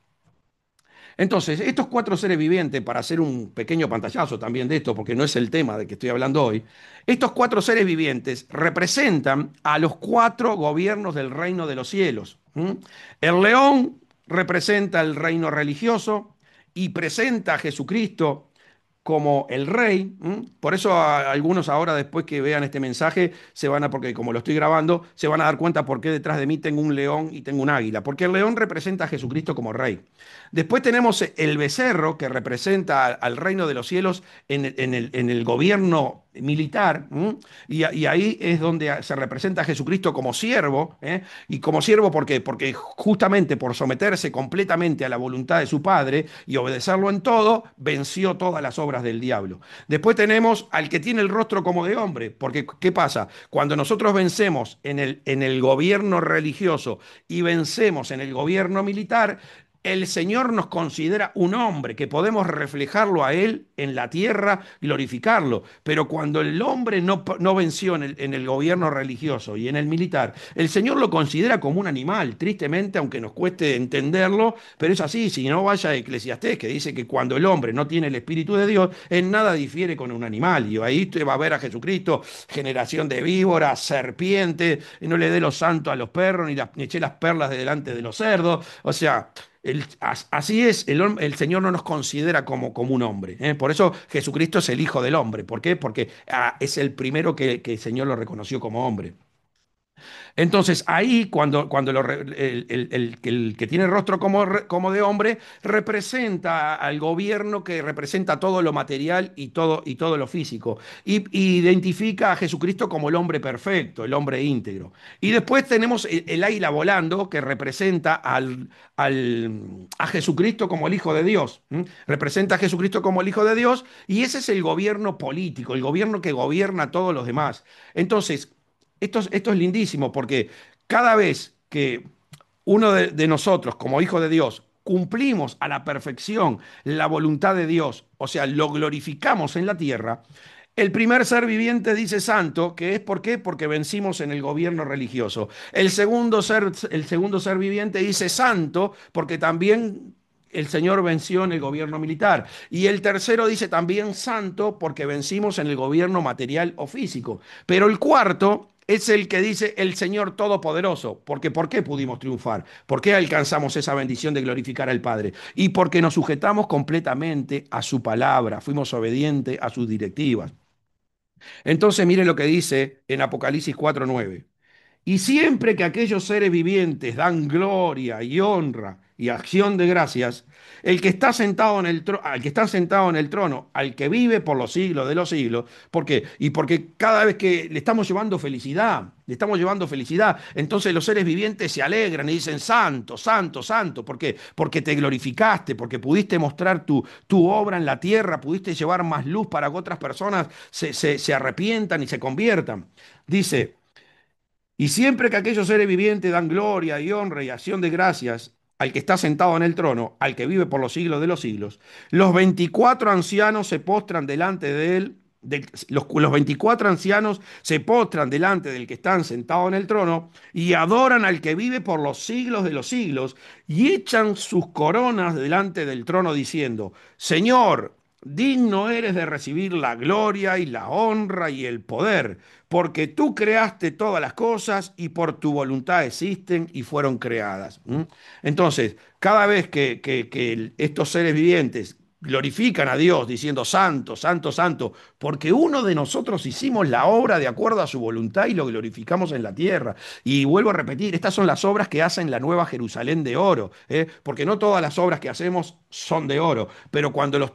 Entonces, estos cuatro seres vivientes, para hacer un pequeño pantallazo también de esto, porque no es el tema de que estoy hablando hoy, estos cuatro seres vivientes representan a los cuatro gobiernos del reino de los cielos. ¿M? El león representa el reino religioso y presenta a Jesucristo como el rey. ¿M? Por eso algunos ahora, después que vean este mensaje, porque como lo estoy grabando, se van a dar cuenta por qué detrás de mí tengo un león y tengo un águila. Porque el león representa a Jesucristo como rey. Después tenemos el becerro, que representa al reino de los cielos en el gobierno militar, ¿m? Y ahí es donde se representa a Jesucristo como siervo, ¿eh? Y como siervo, ¿por qué? Porque justamente por someterse completamente a la voluntad de su Padre y obedecerlo en todo, venció todas las obras del diablo. Después tenemos al que tiene el rostro como de hombre, porque ¿qué pasa? Cuando nosotros vencemos en el gobierno religioso y vencemos en el gobierno militar, el Señor nos considera un hombre, que podemos reflejarlo a Él en la tierra, glorificarlo. Pero cuando el hombre no venció en el gobierno religioso y en el militar, el Señor lo considera como un animal, tristemente, aunque nos cueste entenderlo, pero es así. Si no, vaya a Eclesiastés, que dice que cuando el hombre no tiene el Espíritu de Dios, en nada difiere con un animal. Y ahí usted va a ver a Jesucristo, generación de víboras, serpientes, y no le dé los santos a los perros, ni eché las perlas de delante de los cerdos. O sea, así es, el Señor no nos considera como un hombre, ¿eh? Por eso Jesucristo es el Hijo del Hombre. ¿Por qué? Porque es el primero que el Señor lo reconoció como hombre. Entonces, ahí, cuando el que tiene rostro como de hombre, representa al gobierno que representa todo lo material y todo lo físico. Y identifica a Jesucristo como el hombre perfecto, el hombre íntegro. Y después tenemos el águila volando, que representa a Jesucristo como el Hijo de Dios. ¿M? Representa a Jesucristo como el Hijo de Dios, y ese es el gobierno político, el gobierno que gobierna a todos los demás. Entonces, esto es lindísimo porque cada vez que uno de nosotros, como hijo de Dios, cumplimos a la perfección la voluntad de Dios, o sea, lo glorificamos en la tierra, el primer ser viviente dice santo, que es ¿por qué? Porque vencimos en el gobierno religioso. El segundo ser viviente dice santo, porque también el Señor venció en el gobierno militar. Y el tercero dice también santo, porque vencimos en el gobierno material o físico. Pero el cuarto es el que dice el Señor Todopoderoso, porque ¿por qué pudimos triunfar? ¿Por qué alcanzamos esa bendición de glorificar al Padre? Y porque nos sujetamos completamente a su palabra, fuimos obedientes a sus directivas. Entonces, miren lo que dice en Apocalipsis 4:9. Y siempre que aquellos seres vivientes dan gloria y honra y acción de gracias, el que está sentado en el al que está sentado en el trono, al que vive por los siglos de los siglos, ¿por qué? Y porque cada vez que le estamos llevando felicidad, le estamos llevando felicidad, entonces los seres vivientes se alegran y dicen, santo, santo, santo. ¿Por qué? Porque te glorificaste, porque pudiste mostrar tu obra en la tierra, pudiste llevar más luz para que otras personas se arrepientan y se conviertan. Dice, y siempre que aquellos seres vivientes dan gloria y honra y acción de gracias al que está sentado en el trono, al que vive por los siglos de los siglos, los 24 ancianos se postran delante de él. Los 24 ancianos se postran delante del que están sentado en el trono y adoran al que vive por los siglos de los siglos y echan sus coronas delante del trono diciendo, Señor, digno eres de recibir la gloria y la honra y el poder, porque tú creaste todas las cosas y por tu voluntad existen y fueron creadas. ¿M? Entonces, cada vez que estos seres vivientes glorifican a Dios diciendo santo, santo, santo, porque uno de nosotros hicimos la obra de acuerdo a su voluntad y lo glorificamos en la tierra. Y vuelvo a repetir, estas son las obras que hacen la Nueva Jerusalén de oro, porque no todas las obras que hacemos son de oro, pero cuando los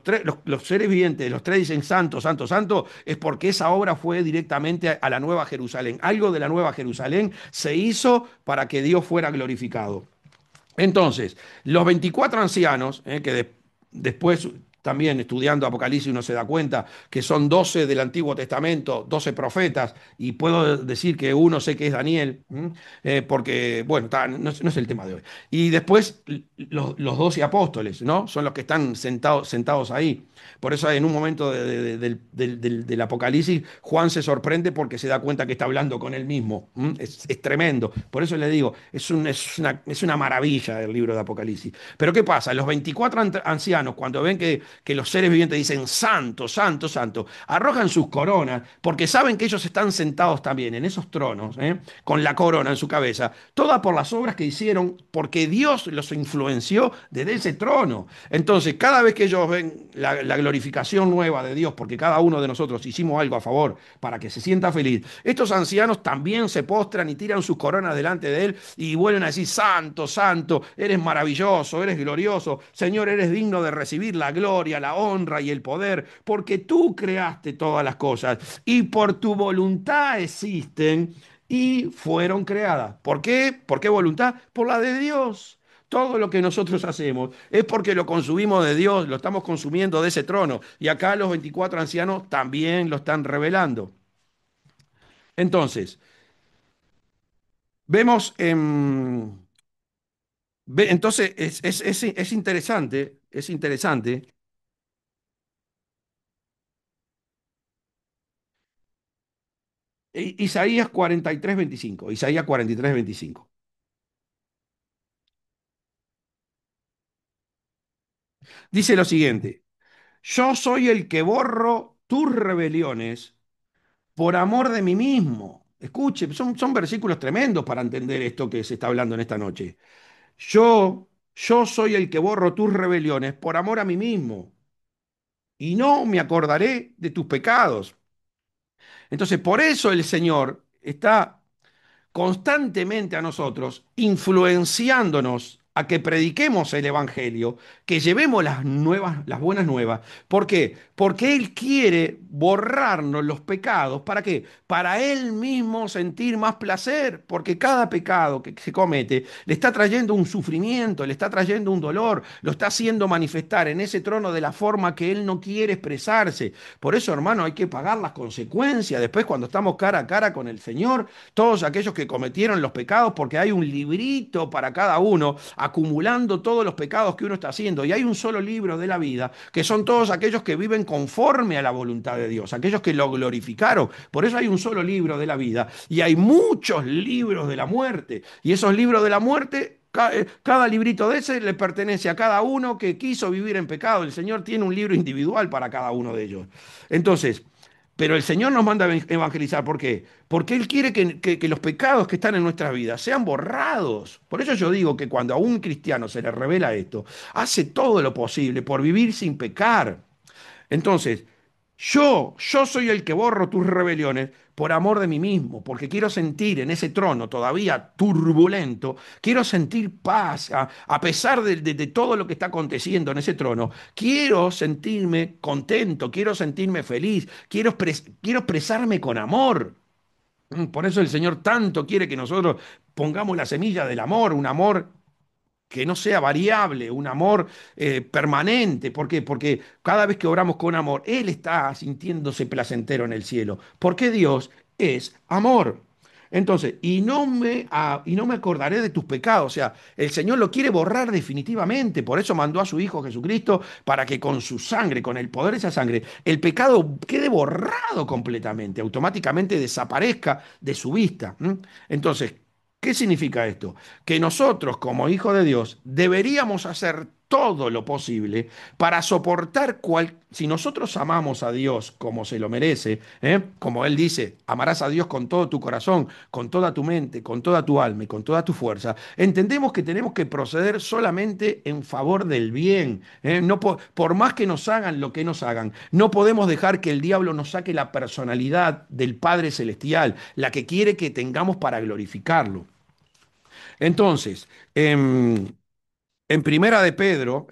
seres vivientes, los tres dicen santo, santo, santo, es porque esa obra fue directamente a la Nueva Jerusalén. Algo de la Nueva Jerusalén se hizo para que Dios fuera glorificado. Entonces, los 24 ancianos, después también estudiando Apocalipsis uno se da cuenta que son 12 del Antiguo Testamento, 12 profetas, y puedo decir que uno sé que es Daniel, porque, bueno, no es el tema de hoy. Y después los 12 apóstoles, ¿no? Son los que están sentados ahí. Por eso en un momento del Apocalipsis, Juan se sorprende porque se da cuenta que está hablando con él mismo. Es tremendo. Por eso le digo, es una maravilla el libro de Apocalipsis. Pero ¿qué pasa? Los 24 ancianos, cuando ven que los seres vivientes dicen santo, santo, santo, arrojan sus coronas porque saben que ellos están sentados también en esos tronos, con la corona en su cabeza, toda por las obras que hicieron, porque Dios los influenció desde ese trono. Entonces, cada vez que ellos ven la glorificación nueva de Dios, porque cada uno de nosotros hicimos algo a favor para que se sienta feliz, estos ancianos también se postran y tiran sus coronas delante de él y vuelven a decir, santo, santo, eres maravilloso, eres glorioso, Señor, eres digno de recibir la gloria, la honra y el poder, porque tú creaste todas las cosas y por tu voluntad existen y fueron creadas. ¿Por qué? ¿Por qué voluntad? Por la de Dios. Todo lo que nosotros hacemos es porque lo consumimos de Dios, lo estamos consumiendo de ese trono. Y acá los 24 ancianos también lo están revelando. Entonces, vemos, entonces es interesante, es interesante. Isaías 43:25, Isaías 43:25. Dice lo siguiente, yo soy el que borro tus rebeliones por amor de mí mismo. Escuche, son versículos tremendos para entender esto que se está hablando en esta noche. Yo soy el que borro tus rebeliones por amor a mí mismo, y no me acordaré de tus pecados. Entonces, por eso el Señor está constantemente a nosotros, influenciándonos a que prediquemos el Evangelio, que llevemos las buenas nuevas. ¿Por qué? Porque Él quiere borrarnos los pecados. ¿Para qué? Para Él mismo sentir más placer, porque cada pecado que se comete le está trayendo un sufrimiento, le está trayendo un dolor, lo está haciendo manifestar en ese trono de la forma que Él no quiere expresarse. Por eso, hermano, hay que pagar las consecuencias. Después, cuando estamos cara a cara con el Señor, todos aquellos que cometieron los pecados, porque hay un librito para cada uno, acumulando todos los pecados que uno está haciendo. Y hay un solo libro de la vida, que son todos aquellos que viven conforme a la voluntad de Dios, aquellos que lo glorificaron. Por eso hay un solo libro de la vida. Y hay muchos libros de la muerte. Y esos libros de la muerte cada librito de ese le pertenece a cada uno que quiso vivir en pecado. El Señor tiene un libro individual para cada uno de ellos. Entonces, pero el Señor nos manda a evangelizar. ¿Por qué? Porque Él quiere que los pecados que están en nuestras vidas sean borrados. Por eso yo digo que cuando a un cristiano se le revela esto, hace todo lo posible por vivir sin pecar. Entonces, yo soy el que borro tus rebeliones por amor de mí mismo, porque quiero sentir en ese trono todavía turbulento, quiero sentir paz, a pesar de todo lo que está aconteciendo en ese trono, quiero sentirme contento, quiero sentirme feliz, quiero expresarme con amor. Por eso el Señor tanto quiere que nosotros pongamos la semilla del amor, un amor que no sea variable, un amor permanente. ¿Por qué? Porque cada vez que oramos con amor, Él está sintiéndose placentero en el cielo. Porque Dios es amor. Entonces, y no me acordaré de tus pecados. O sea, el Señor lo quiere borrar definitivamente. Por eso mandó a su Hijo Jesucristo para que con su sangre, con el poder de esa sangre, el pecado quede borrado completamente, automáticamente desaparezca de su vista. ¿M? Entonces, ¿qué significa esto? Que nosotros, como hijos de Dios, deberíamos hacer todo lo posible para soportar si nosotros amamos a Dios como se lo merece, como Él dice, amarás a Dios con todo tu corazón, con toda tu mente, con toda tu alma y con toda tu fuerza, entendemos que tenemos que proceder solamente en favor del bien, no por más que nos hagan lo que nos hagan, no podemos dejar que el diablo nos saque la personalidad del Padre Celestial, la que quiere que tengamos para glorificarlo. Entonces, en Primera de Pedro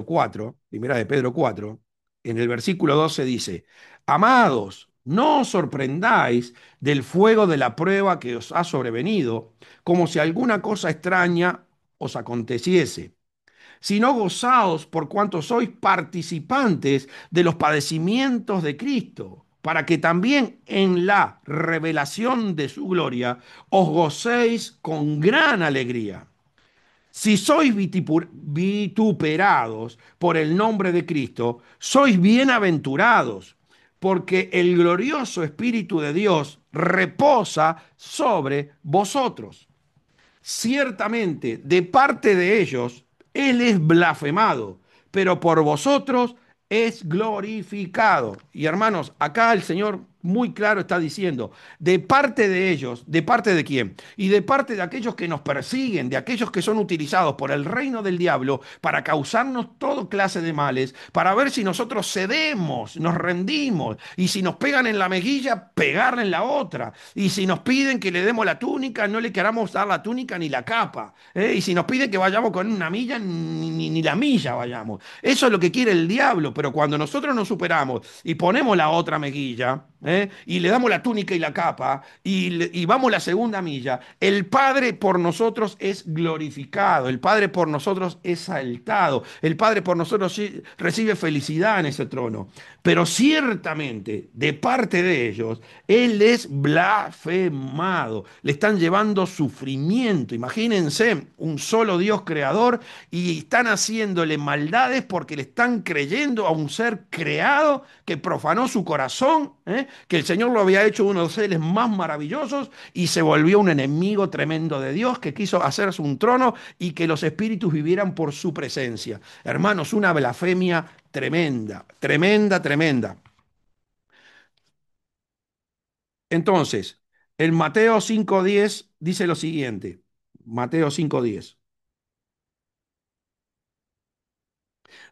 4, en el versículo 12 dice, amados, no os sorprendáis del fuego de la prueba que os ha sobrevenido, como si alguna cosa extraña os aconteciese, sino gozaos por cuanto sois participantes de los padecimientos de Cristo, para que también en la revelación de su gloria os gocéis con gran alegría. Si sois vituperados por el nombre de Cristo, sois bienaventurados, porque el glorioso Espíritu de Dios reposa sobre vosotros. Ciertamente, de parte de ellos, Él es blasfemado, pero por vosotros es glorificado. Y hermanos, acá el Señor muy claro está diciendo, de parte de ellos, ¿de parte de quién? Y de parte de aquellos que nos persiguen, de aquellos que son utilizados por el reino del diablo para causarnos todo clase de males, para ver si nosotros cedemos, nos rendimos, y si nos pegan en la mejilla, pegarle en la otra. Y si nos piden que le demos la túnica, no le queramos dar la túnica ni la capa. Y si nos piden que vayamos con una milla, ni la milla vayamos. Eso es lo que quiere el diablo, pero cuando nosotros nos superamos y ponemos la otra mejilla, y le damos la túnica y la capa, y vamos la segunda milla, el Padre por nosotros es glorificado, el Padre por nosotros es exaltado, el Padre por nosotros recibe felicidad en ese trono. Pero ciertamente, de parte de ellos, Él es blasfemado. Le están llevando sufrimiento. Imagínense, un solo Dios creador y están haciéndole maldades porque le están creyendo a un ser creado que profanó su corazón, que el Señor lo había hecho uno de los seres más maravillosos y se volvió un enemigo tremendo de Dios que quiso hacerse un trono y que los espíritus vivieran por su presencia. Hermanos, una blasfemia tremenda, tremenda, tremenda. Entonces, en Mateo 5:10 dice lo siguiente. Mateo 5:10.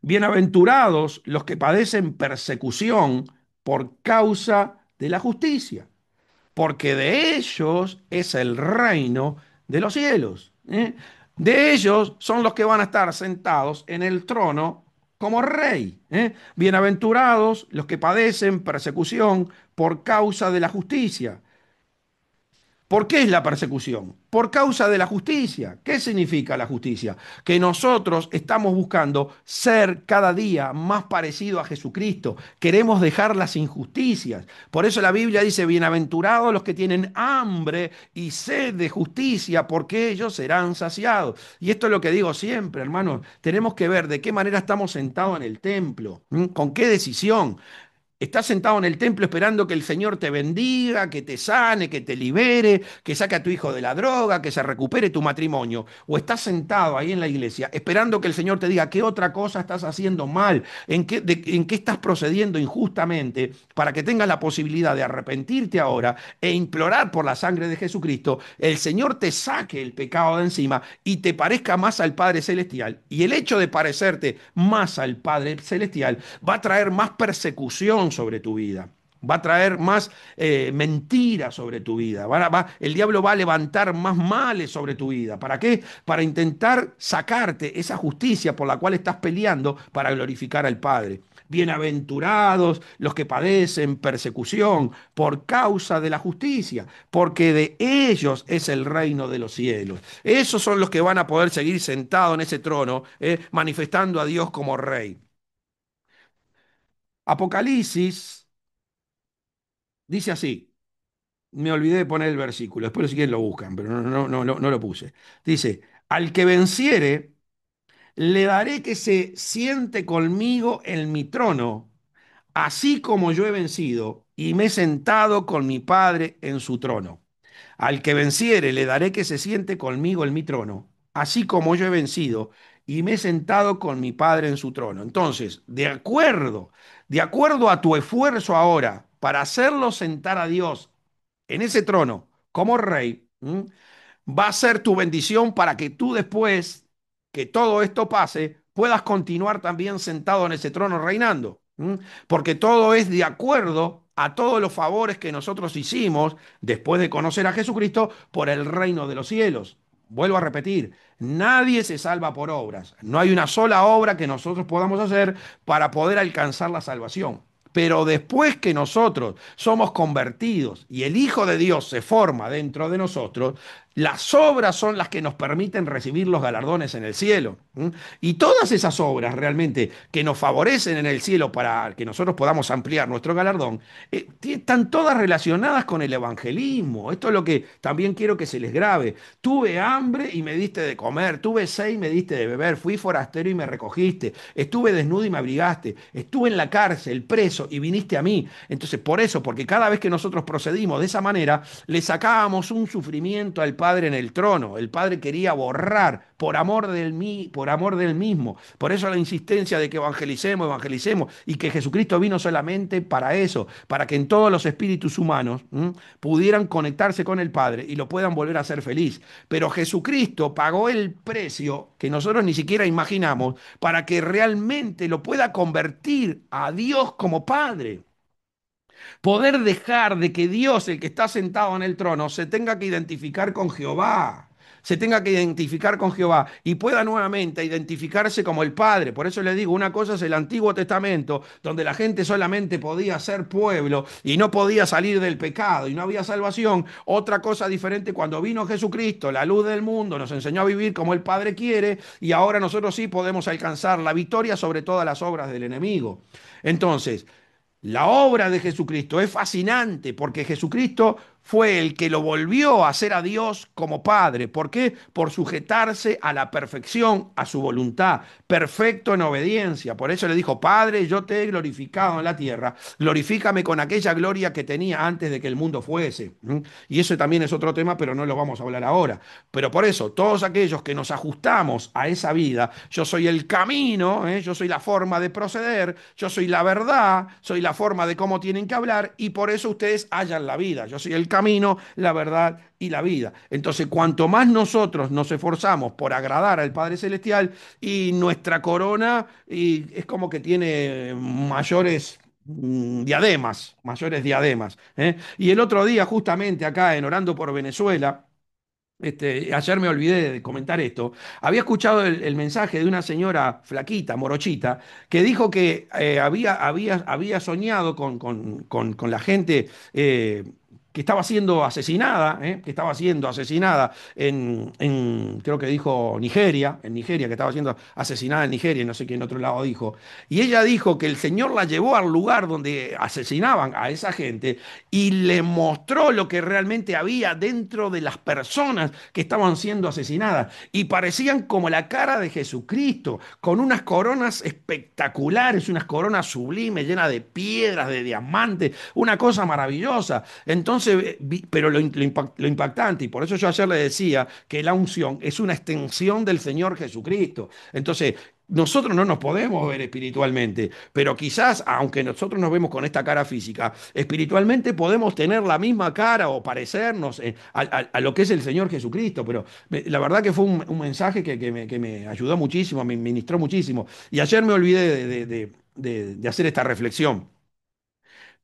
Bienaventurados los que padecen persecución por causa de la justicia, porque de ellos es el reino de los cielos. De ellos son los que van a estar sentados en el trono como rey. Bienaventurados los que padecen persecución por causa de la justicia. ¿Por qué es la persecución? Por causa de la justicia. ¿Qué significa la justicia? Que nosotros estamos buscando ser cada día más parecido a Jesucristo. Queremos dejar las injusticias. Por eso la Biblia dice, bienaventurados los que tienen hambre y sed de justicia, porque ellos serán saciados. Y esto es lo que digo siempre, hermanos. Tenemos que ver de qué manera estamos sentados en el templo, con qué decisión. Estás sentado en el templo esperando que el Señor te bendiga, que te sane, que te libere, que saque a tu hijo de la droga, que se recupere tu matrimonio. O estás sentado ahí en la iglesia esperando que el Señor te diga qué otra cosa estás haciendo mal, en qué estás procediendo injustamente, para que tengas la posibilidad de arrepentirte ahora e implorar por la sangre de Jesucristo, el Señor te saque el pecado de encima y te parezca más al Padre Celestial. Y el hecho de parecerte más al Padre Celestial va a traer más persecución sobre tu vida. Va a traer más mentiras sobre tu vida. El diablo va a levantar más males sobre tu vida. ¿Para qué? Para intentar sacarte esa justicia por la cual estás peleando para glorificar al Padre. Bienaventurados los que padecen persecución por causa de la justicia, porque de ellos es el reino de los cielos. Esos son los que van a poder seguir sentados en ese trono, manifestando a Dios como rey. Apocalipsis dice así. Me olvidé de poner el versículo, después si quieren lo buscan, pero no lo puse. Dice, al que venciere, le daré que se siente conmigo en mi trono, así como yo he vencido y me he sentado con mi Padre en su trono. Al que venciere, le daré que se siente conmigo en mi trono, así como yo he vencido y me he sentado con mi Padre en su trono. Entonces, de acuerdo a tu esfuerzo ahora para hacerlo sentar a Dios en ese trono como rey, ¿m? Va a ser tu bendición para que tú después que todo esto pase, puedas continuar también sentado en ese trono reinando. ¿M? Porque todo es de acuerdo a todos los favores que nosotros hicimos después de conocer a Jesucristo por el reino de los cielos. Vuelvo a repetir, nadie se salva por obras. No hay una sola obra que nosotros podamos hacer para poder alcanzar la salvación. Pero después que nosotros somos convertidos y el Hijo de Dios se forma dentro de nosotros, las obras son las que nos permiten recibir los galardones en el cielo. ¿M? Y todas esas obras realmente que nos favorecen en el cielo para que nosotros podamos ampliar nuestro galardón, están todas relacionadas con el evangelismo. Esto es lo que también quiero que se les grabe. Tuve hambre y me diste de comer, tuve sed y me diste de beber, fui forastero y me recogiste, estuve desnudo y me abrigaste, estuve en la cárcel, preso y viniste a mí. Entonces, por eso, porque cada vez que nosotros procedimos de esa manera, le sacábamos un sufrimiento al Padre en el trono. El Padre quería borrar por amor del mismo. Por eso la insistencia de que evangelicemos, evangelicemos, y que Jesucristo vino solamente para eso, para que en todos los espíritus humanos pudieran conectarse con el Padre y lo puedan volver a ser feliz. Pero Jesucristo pagó el precio que nosotros ni siquiera imaginamos para que realmente lo pueda convertir a Dios como Padre. Poder dejar de que Dios, el que está sentado en el trono, se tenga que identificar con Jehová. Se tenga que identificar con Jehová y pueda nuevamente identificarse como el Padre. Por eso le digo, una cosa es el Antiguo Testamento, donde la gente solamente podía ser pueblo y no podía salir del pecado y no había salvación. Otra cosa diferente cuando vino Jesucristo, la luz del mundo, nos enseñó a vivir como el Padre quiere y ahora nosotros sí podemos alcanzar la victoria sobre todas las obras del enemigo. Entonces, la obra de Jesucristo es fascinante porque Jesucristo fue el que lo volvió a hacer a Dios como Padre. ¿Por qué? Por sujetarse a la perfección, a su voluntad, perfecto en obediencia. Por eso le dijo, Padre, yo te he glorificado en la tierra, glorifícame con aquella gloria que tenía antes de que el mundo fuese. ¿Mm? Y eso también es otro tema, pero no lo vamos a hablar ahora. Pero por eso, todos aquellos que nos ajustamos a esa vida, yo soy el camino, yo soy la forma de proceder, yo soy la verdad, soy la forma de cómo tienen que hablar y por eso ustedes hallan la vida. Yo soy el camino, la verdad y la vida. Entonces, cuanto más nosotros nos esforzamos por agradar al Padre Celestial y nuestra corona y es como que tiene mayores diademas, mayores diademas. ¿Eh? Y el otro día, justamente acá en Orando por Venezuela, ayer me olvidé de comentar esto. Había escuchado el mensaje de una señora flaquita, morochita, que dijo que había soñado con la gente que estaba siendo asesinada, que estaba siendo asesinada creo que dijo Nigeria, en Nigeria, que estaba siendo asesinada en Nigeria, no sé qué en otro lado dijo. Y ella dijo que el Señor la llevó al lugar donde asesinaban a esa gente y le mostró lo que realmente había dentro de las personas que estaban siendo asesinadas y parecían como la cara de Jesucristo, con unas coronas espectaculares, unas coronas sublimes, llenas de piedras, de diamantes, una cosa maravillosa. Entonces, pero lo impactante, y por eso yo ayer le decía que la unción es una extensión del Señor Jesucristo. Entonces, nosotros no nos podemos ver espiritualmente, pero quizás, aunque nosotros nos vemos con esta cara física, espiritualmente podemos tener la misma cara o parecernos a lo que es el Señor Jesucristo. Pero la verdad que fue un mensaje que me ayudó muchísimo, me ministró muchísimo. Y ayer me olvidé de hacer esta reflexión.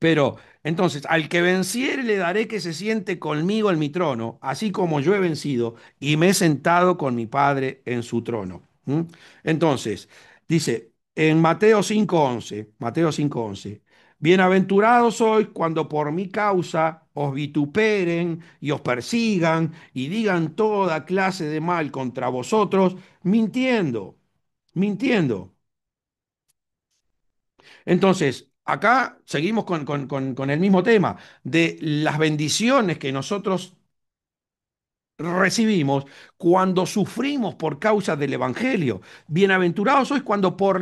Pero, entonces, al que venciere le daré que se siente conmigo en mi trono, así como yo he vencido y me he sentado con mi Padre en su trono. ¿Mm? Entonces, dice en Mateo 5:11, bienaventurados sois cuando por mi causa os vituperen y os persigan y digan toda clase de mal contra vosotros, mintiendo, mintiendo. Entonces, acá seguimos con el mismo tema de las bendiciones que nosotros recibimos cuando sufrimos por causa del Evangelio. Bienaventurados sois cuando por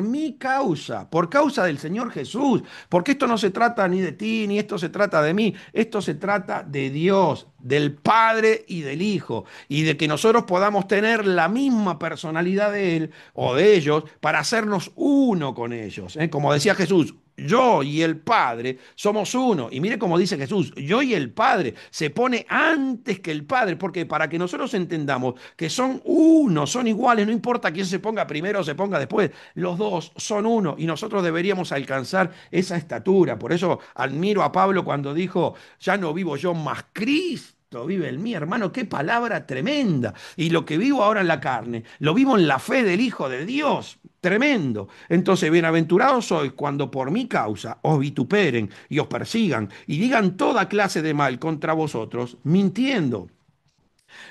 causa del Señor Jesús, porque esto no se trata ni de ti, ni esto se trata de mí, esto se trata de Dios, del Padre y del Hijo, y de que nosotros podamos tener la misma personalidad de Él o de ellos para hacernos uno con ellos. ¿Eh? Como decía Jesús, yo y el Padre somos uno. Y mire cómo dice Jesús, yo y el Padre se pone antes que el Padre, porque para que nosotros entendamos que son uno, son iguales, no importa quién se ponga primero o se ponga después, los dos son uno y nosotros deberíamos alcanzar esa estatura. Por eso admiro a Pablo cuando dijo, ya no vivo yo, más Cristo vive en mí, hermano, qué palabra tremenda. Y lo que vivo ahora en la carne, lo vivo en la fe del Hijo de Dios. Tremendo. Entonces, bienaventurados sois cuando por mi causa os vituperen y os persigan y digan toda clase de mal contra vosotros, mintiendo.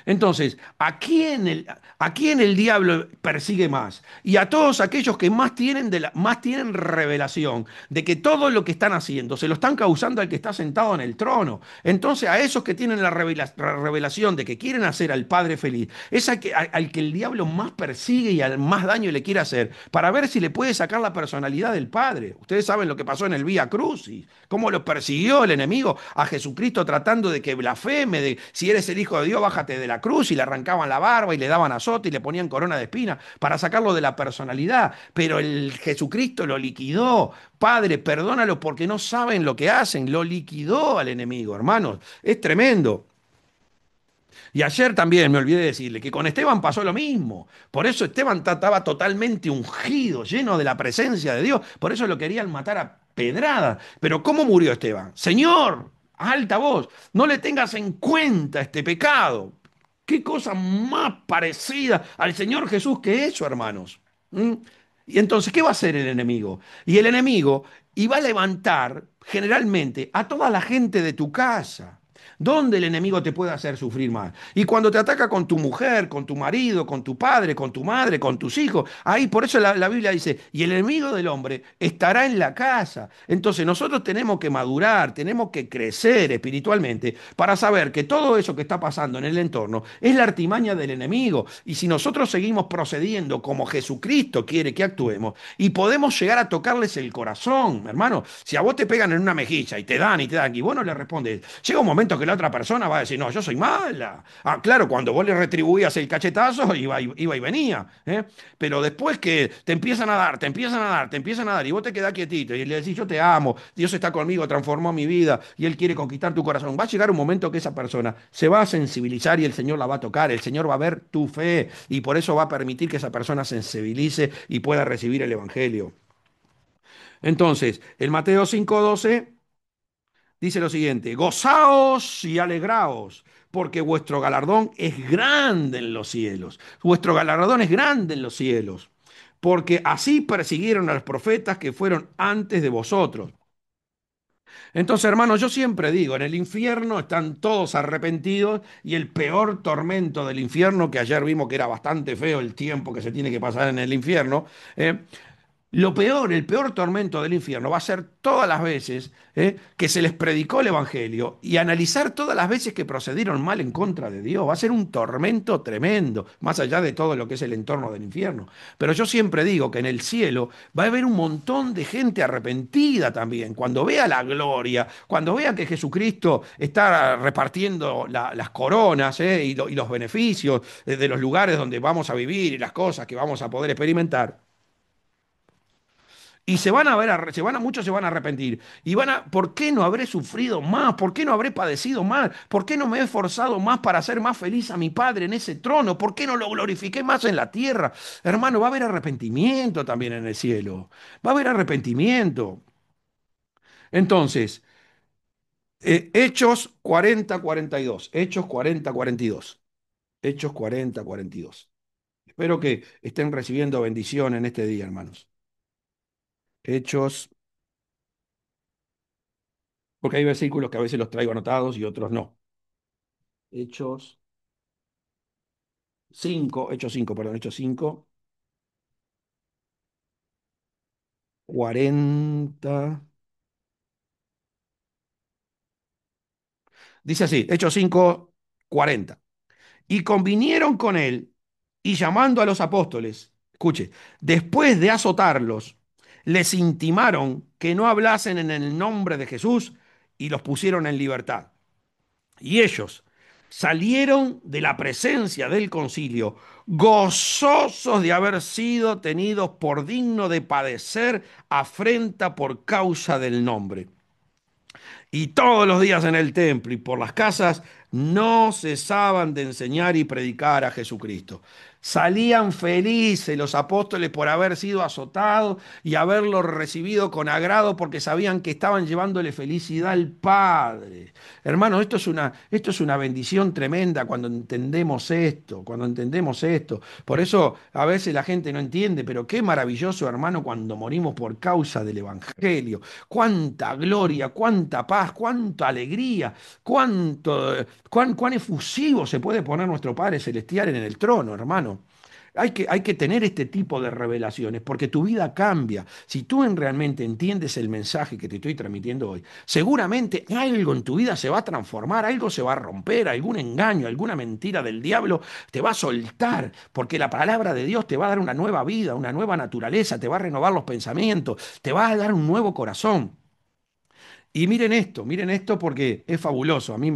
Entonces, ¿a quién el diablo persigue más? Y a todos aquellos que más tienen revelación de que todo lo que están haciendo se lo están causando al que está sentado en el trono. Entonces, a esos que tienen la revelación de que quieren hacer al Padre feliz, es al que el diablo más persigue y al más daño le quiere hacer, para ver si le puede sacar la personalidad del Padre. Ustedes saben lo que pasó en el Vía Crucis, cómo lo persiguió el enemigo a Jesucristo tratando de que blasfeme, de si eres el Hijo de Dios, bájate de la cruz, y le arrancaban la barba y le daban azote y le ponían corona de espina para sacarlo de la personalidad. Pero el Jesucristo lo liquidó. Padre, perdónalo porque no saben lo que hacen. Lo liquidó al enemigo, hermanos. Es tremendo. Y ayer también me olvidé de decirle que con Esteban pasó lo mismo. Por eso Esteban estaba totalmente ungido, lleno de la presencia de Dios. Por eso lo querían matar a pedradas. Pero ¿cómo murió Esteban? Señor, a alta voz, no le tengas en cuenta este pecado. Qué cosa más parecida al Señor Jesús que eso, hermanos. ¿Mm? Y entonces, ¿qué va a hacer el enemigo? Y el enemigo iba a levantar generalmente a toda la gente de tu casa. ¿Dónde el enemigo te puede hacer sufrir más? Y cuando te ataca con tu mujer, con tu marido, con tu padre, con tu madre, con tus hijos, ahí por eso la Biblia dice, y el enemigo del hombre estará en la casa. Entonces nosotros tenemos que madurar, tenemos que crecer espiritualmente para saber que todo eso que está pasando en el entorno es la artimaña del enemigo. Y si nosotros seguimos procediendo como Jesucristo quiere que actuemos, y podemos llegar a tocarles el corazón, hermano, si a vos te pegan en una mejilla y te dan, y vos no le respondes, llega un momento que la otra persona va a decir, no, yo soy mala. Ah, claro, cuando vos le retribuías el cachetazo, iba y venía. ¿Eh? Pero después que te empiezan a dar, te empiezan a dar, te empiezan a dar, y vos te quedás quietito y le decís, yo te amo, Dios está conmigo, transformó mi vida y Él quiere conquistar tu corazón, va a llegar un momento que esa persona se va a sensibilizar y el Señor la va a tocar, el Señor va a ver tu fe y por eso va a permitir que esa persona se sensibilice y pueda recibir el Evangelio. Entonces, el Mateo 5:12 dice lo siguiente, gozaos y alegraos, porque vuestro galardón es grande en los cielos. Vuestro galardón es grande en los cielos, porque así persiguieron a los profetas que fueron antes de vosotros. Entonces, hermanos, yo siempre digo, en el infierno están todos arrepentidos y el peor tormento del infierno, que ayer vimos que era bastante feo el tiempo que se tiene que pasar en el infierno, ¿eh? Lo peor, el peor tormento del infierno va a ser todas las veces que se les predicó el Evangelio y analizar todas las veces que procedieron mal en contra de Dios. Va a ser un tormento tremendo, más allá de todo lo que es el entorno del infierno. Pero yo siempre digo que en el cielo va a haber un montón de gente arrepentida también. Cuando vea la gloria, cuando vea que Jesucristo está repartiendo las coronas y los beneficios de los lugares donde vamos a vivir y las cosas que vamos a poder experimentar. Y se van a ver, muchos se van a arrepentir. Y ¿por qué no habré sufrido más? ¿Por qué no habré padecido más? ¿Por qué no me he esforzado más para hacer más feliz a mi Padre en ese trono? ¿Por qué no lo glorifiqué más en la tierra? Hermano, va a haber arrepentimiento también en el cielo. Va a haber arrepentimiento. Entonces, Hechos 40-42. Hechos 40-42. Hechos 40-42. Espero que estén recibiendo bendición en este día, hermanos. Hechos, porque hay versículos que a veces los traigo anotados y otros no. Hechos 5, Hechos 5, perdón, Hechos 5, 40. Dice así, Hechos 5, 40. Y convinieron con él y llamando a los apóstoles, escuche, después de azotarlos, les intimaron que no hablasen en el nombre de Jesús y los pusieron en libertad. Y ellos salieron de la presencia del concilio, gozosos de haber sido tenidos por digno de padecer afrenta por causa del nombre. Y todos los días en el templo y por las casas no cesaban de enseñar y predicar a Jesucristo. Salían felices los apóstoles por haber sido azotados y haberlo recibido con agrado porque sabían que estaban llevándole felicidad al Padre. Hermanos, esto es una bendición tremenda cuando entendemos esto, cuando entendemos esto. Por eso a veces la gente no entiende, pero qué maravilloso, hermano, cuando morimos por causa del Evangelio. Cuánta gloria, cuánta paz, cuánta alegría, cuán efusivo se puede poner nuestro Padre Celestial en el trono, hermano. Hay que tener este tipo de revelaciones porque tu vida cambia. Si tú realmente entiendes el mensaje que te estoy transmitiendo hoy, seguramente algo en tu vida se va a transformar, algo se va a romper, algún engaño, alguna mentira del diablo te va a soltar, porque la palabra de Dios te va a dar una nueva vida, una nueva naturaleza, te va a renovar los pensamientos, te va a dar un nuevo corazón. Y miren esto porque es fabuloso. A mí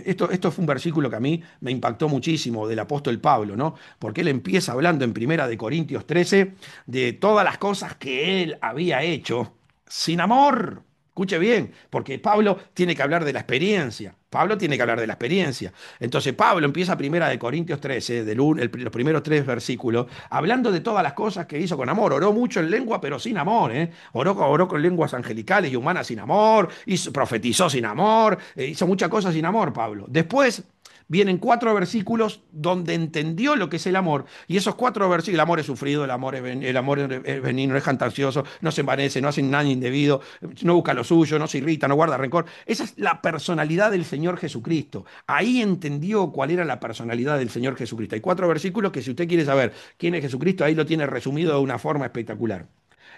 esto fue un versículo que a mí me impactó muchísimo del apóstol Pablo, ¿no? Porque él empieza hablando en Primera de Corintios 13 de todas las cosas que él había hecho sin amor. Escuche bien, porque Pablo tiene que hablar de la experiencia. Pablo tiene que hablar de la experiencia. Entonces Pablo empieza Primera de Corintios 13, los primeros tres versículos, hablando de todas las cosas que hizo con amor. Oró mucho en lengua, pero sin amor, ¿eh? Oró con lenguas angelicales y humanas sin amor, profetizó sin amor, hizo muchas cosas sin amor, Pablo. Después vienen cuatro versículos donde entendió lo que es el amor. Y esos cuatro versículos, el amor es sufrido, el amor es benigno, no es jactancioso, no se envanece, no hace nada indebido, no busca lo suyo, no se irrita, no guarda rencor. Esa es la personalidad del Señor Jesucristo. Ahí entendió cuál era la personalidad del Señor Jesucristo. Hay cuatro versículos que si usted quiere saber quién es Jesucristo, ahí lo tiene resumido de una forma espectacular.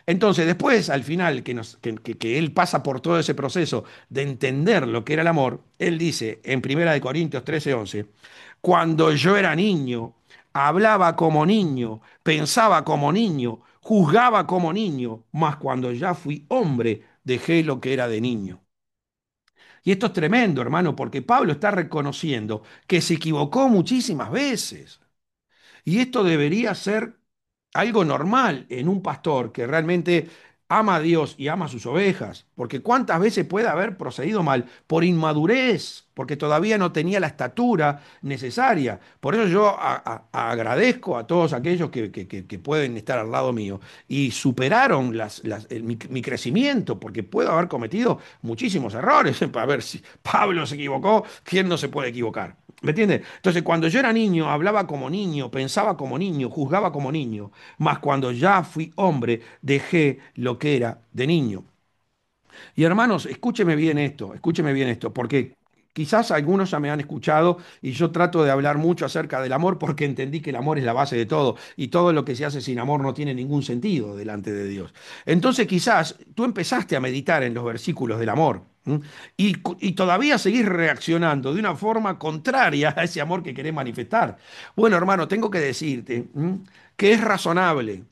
Entonces, después, al final, que él pasa por todo ese proceso de entender lo que era el amor, él dice en Primera de Corintios 13:11, cuando yo era niño, hablaba como niño, pensaba como niño, juzgaba como niño, mas cuando ya fui hombre, dejé lo que era de niño. Y esto es tremendo, hermano, porque Pablo está reconociendo que se equivocó muchísimas veces. Y esto debería ser algo normal en un pastor que realmente ama a Dios y ama a sus ovejas, porque cuántas veces puede haber procedido mal por inmadurez, porque todavía no tenía la estatura necesaria. Por eso yo agradezco a todos aquellos que pueden estar al lado mío y superaron mi crecimiento, porque puedo haber cometido muchísimos errores. A ver, si Pablo se equivocó, ¿quién no se puede equivocar? ¿Me entiendes? Entonces, cuando yo era niño, hablaba como niño, pensaba como niño, juzgaba como niño, mas cuando ya fui hombre, dejé lo que era de niño. Y hermanos, escúcheme bien esto, porque quizás algunos ya me han escuchado y yo trato de hablar mucho acerca del amor porque entendí que el amor es la base de todo y todo lo que se hace sin amor no tiene ningún sentido delante de Dios. Entonces quizás tú empezaste a meditar en los versículos del amor. ¿M? Y todavía seguís reaccionando de una forma contraria a ese amor que querés manifestar. Bueno, hermano, tengo que decirte que es razonable,